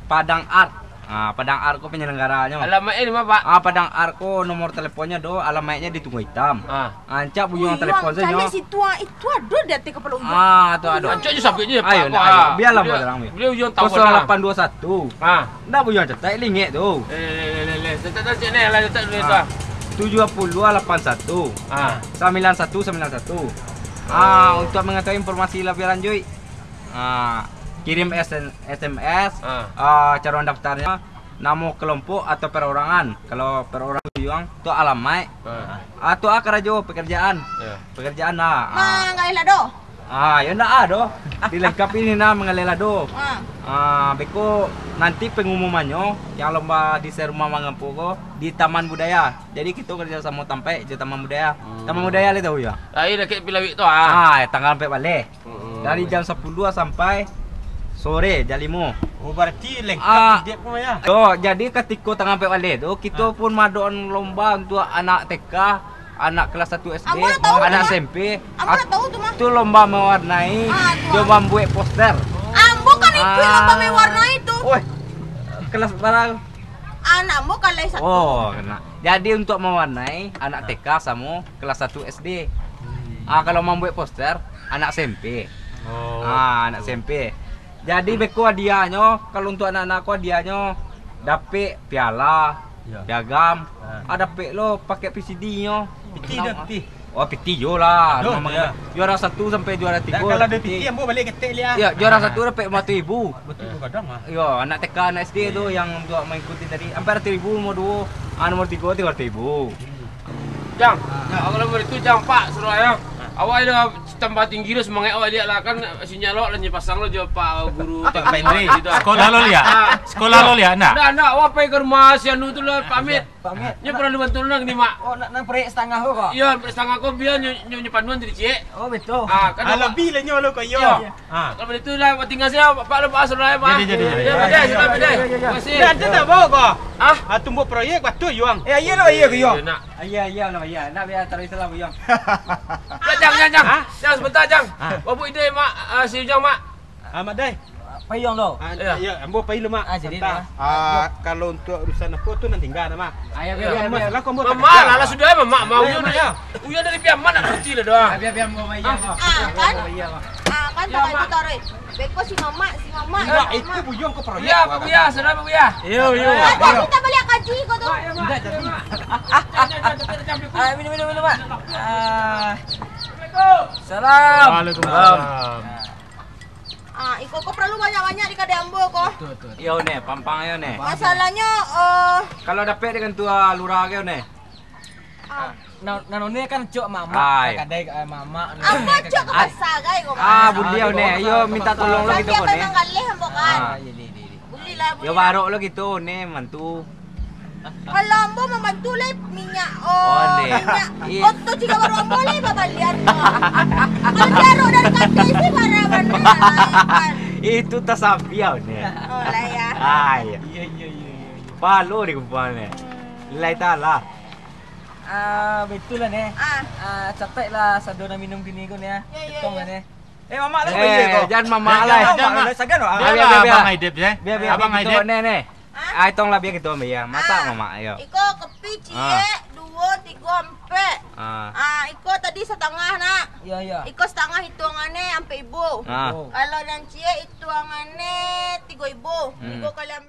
Padang Art. Padang Art ko penyelenggaranya. Alamat ini pak. Padang Art ko nomor teleponnya do, alamatnya di Tunggu Hitam. Ancak buyuang telepon saja. Kali situ itu ada di kepala uyang. Tu ada. Ancak je sampai je pak. Ayo, biarlah barang ni. Beliau uyang tahu lah. 0821. Ndak buyuang cetak lingit tu. Catatan cik ni lah catat dulu tu. 7081 9191. Untuk mengetahui informasi lebih lanjut, kirim SMS, cara daftarnya, nama kelompok atau perorangan. Kalau perorangan Yuang tu alamat, atau kerja pekerjaan, pekerjaan Mengalela do. Ya ndak ada. Dilengkapi ini mengalela do. Beko nanti pengumumannya yang lomba di rumah mengampu ko di Taman Budaya. Jadi kita kerja sama sampai di Taman Budaya. Taman Budaya le tahu ya? Air dekat Pilawik tu tanggal 4 balik. Dari jam 10 sampai sore jam 5. Berarti lengkap dia pun ya. Jadi ketika tanggal 4 balik tu kita pun madon lomba untuk anak TK, anak kelas 1 SD, anak SMP. Ambo tahu tu mah. Itu lomba mewarnai, dia membuat poster. Ambo kan itu lomba mewarna itu. Kelas barang. Anakmu kalau satu. Kena. Jadi untuk mewarnai anak TK sama kelas 1 SD. Kalau membuat poster anak SMP. Anak SMP. Jadi beko hadiahnya kalau untuk anak-anakku hadiahnya dapat piala, piagam, dapat lo pakai PCD-nya. Piti. Piti jo lah. Juara 1 sampai juara 3. Kalau ada piti ambo balik ketik dia. Ya, juara 1 dapat 50,000. Betul kadang Ya, anak TK, anak SD tu yang untuk mengikuti tadi hampir 1,000 nomor 2, nomor 3 300,000. Jang, kalau nomor itu jang pak suruh ayah. Awak ada tambah tinggi lo semangat awak dia lah kan sinyal lo dan pasang lo je pak guru tak pendek gitu. Sekolah lo lihat? Sekolah lo lihat nak? Nak awak pergi ke rumah si Anu tu lo pamit. Nya pernah bantu nang ni mak. Nak proyek setengah kok. Iya, setengah kau biar nyonya panuan dari cik. Betul. Kan lebih lah nyolo kau yo. Kalau itu lah tinggal saya pak lo pak suruh ayah pak. Jadi. Terima kasih. Ada tak bawa kau? Tumbuh proyek batu Yuang. Iya lo iya yo. Iya lah ya. Nak biar tarik salah buyang. Jang sebentar jang. Babu ide mak si Jang mak. Mak Dai. payung lo. Ya, ambo pai lemak. Jadi kalau untuk urusan apa tuh nanti enggak nama. Ayo Masalah kombo. Mama, lah sudah mama mau ya. Uya dari pihak mana ngerti lah doang. Biar mau bayar. Kan? Kan tak itu tarik. Beko si mama. Enggak, itu buyong ke proyek. Iya, Pak Buya, sudah Pak Buya. Yo. Kita balik kaji kau tuh. Enggak jadi. Minum, Pak. Salam. Waalaikumsalam. Iko kau perlu banyak-banyak di kadang ambo kok. Yo ne, pampang yo ne. Masalahnya Kalau dapat dengan tua lurah yo ne. Nanone kan cok mama, kadai mama. Apa cok ke pasar guys kok. Buliau ne, yo minta tolong lo gitu kok ne. memang galih ambo kan. Buli lah. Yo barok lo gitu ne, mantu. Kalau ambo membantu le minyak minyak. Iya. Untuk jika baru ambo le babalian. Kalau jaruk dari kantin sih mana. Itu tasabiau ne. Oh lah ya. Iya. Palo di kumpulnya. Lai tala. Betul lah ne. Capek lah sadona minum gini kon ya. Tong lah ne. Mama lah bayar kok. Jangan mama lah. Jangan sagan lo. Biar. Abang Aidep ya. Biar Abang gitu Aidep. ne. Itong lah biar gitu ya. Masa mama ayo. Iko kepi cie 2, 3, 4. Iko tadi setengah nak. Iya. Iko setengah hitungannya sampai ibu. Kalau dan cie hitungannya 3 ibu. Iko kalian